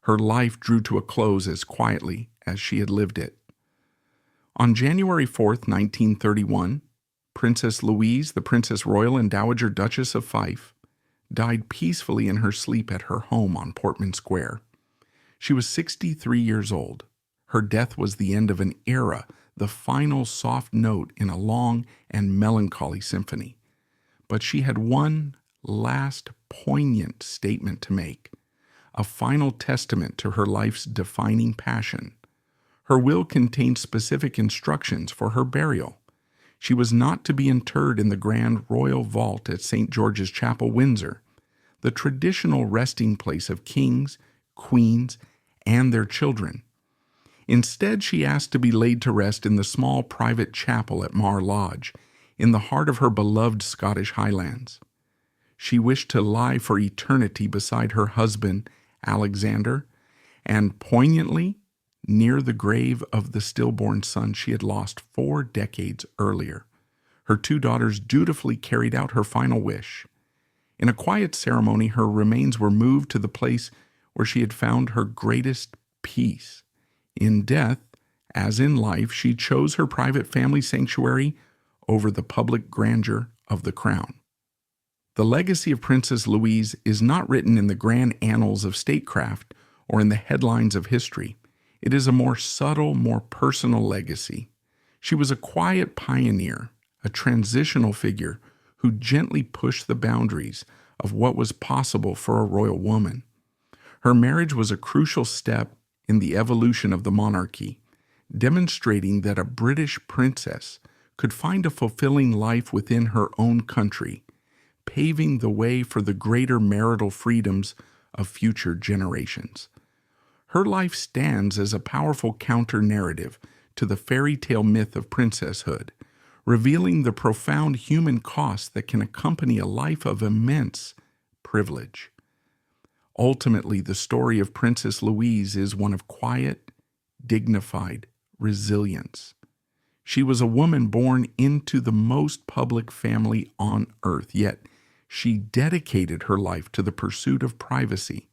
Her life drew to a close as quietly as she had lived it. On January 4th, 1931, Princess Louise, the Princess Royal and Dowager Duchess of Fife, died peacefully in her sleep at her home on Portman Square. She was 63 years old. Her death was the end of an era, the final soft note in a long and melancholy symphony. But she had one last poignant statement to make, a final testament to her life's defining passion. Her will contained specific instructions for her burial. She was not to be interred in the grand royal vault at St. George's Chapel, Windsor, the traditional resting place of kings, queens, and their children. Instead, she asked to be laid to rest in the small private chapel at Mar Lodge, in the heart of her beloved Scottish Highlands. She wished to lie for eternity beside her husband, Alexander, and poignantly near the grave of the stillborn son she had lost 4 decades earlier. Her 2 daughters dutifully carried out her final wish. In a quiet ceremony, her remains were moved to the place where she had found her greatest peace. In death, as in life, she chose her private family sanctuary over the public grandeur of the crown. The legacy of Princess Louise is not written in the grand annals of statecraft or in the headlines of history. It is a more subtle, more personal legacy. She was a quiet pioneer, a transitional figure who gently pushed the boundaries of what was possible for a royal woman. Her marriage was a crucial step in the evolution of the monarchy, demonstrating that a British princess could find a fulfilling life within her own country, paving the way for the greater marital freedoms of future generations. Her life stands as a powerful counter-narrative to the fairy tale myth of princesshood, revealing the profound human cost that can accompany a life of immense privilege. Ultimately, the story of Princess Louise is one of quiet, dignified resilience. She was a woman born into the most public family on earth, yet she dedicated her life to the pursuit of privacy.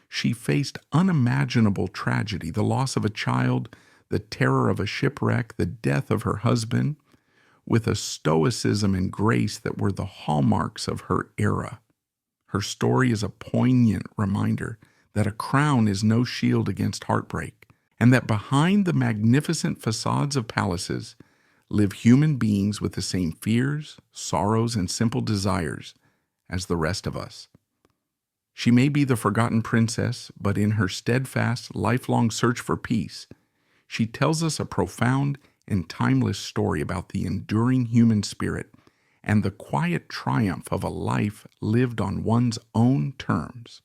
She faced unimaginable tragedy, the loss of a child, the terror of a shipwreck, the death of her husband, with a stoicism and grace that were the hallmarks of her era. Her story is a poignant reminder that a crown is no shield against heartbreak, and that behind the magnificent facades of palaces live human beings with the same fears, sorrows, and simple desires as the rest of us. She may be the forgotten princess, but in her steadfast, lifelong search for peace, she tells us a profound and timeless story about the enduring human spirit and the quiet triumph of a life lived on one's own terms.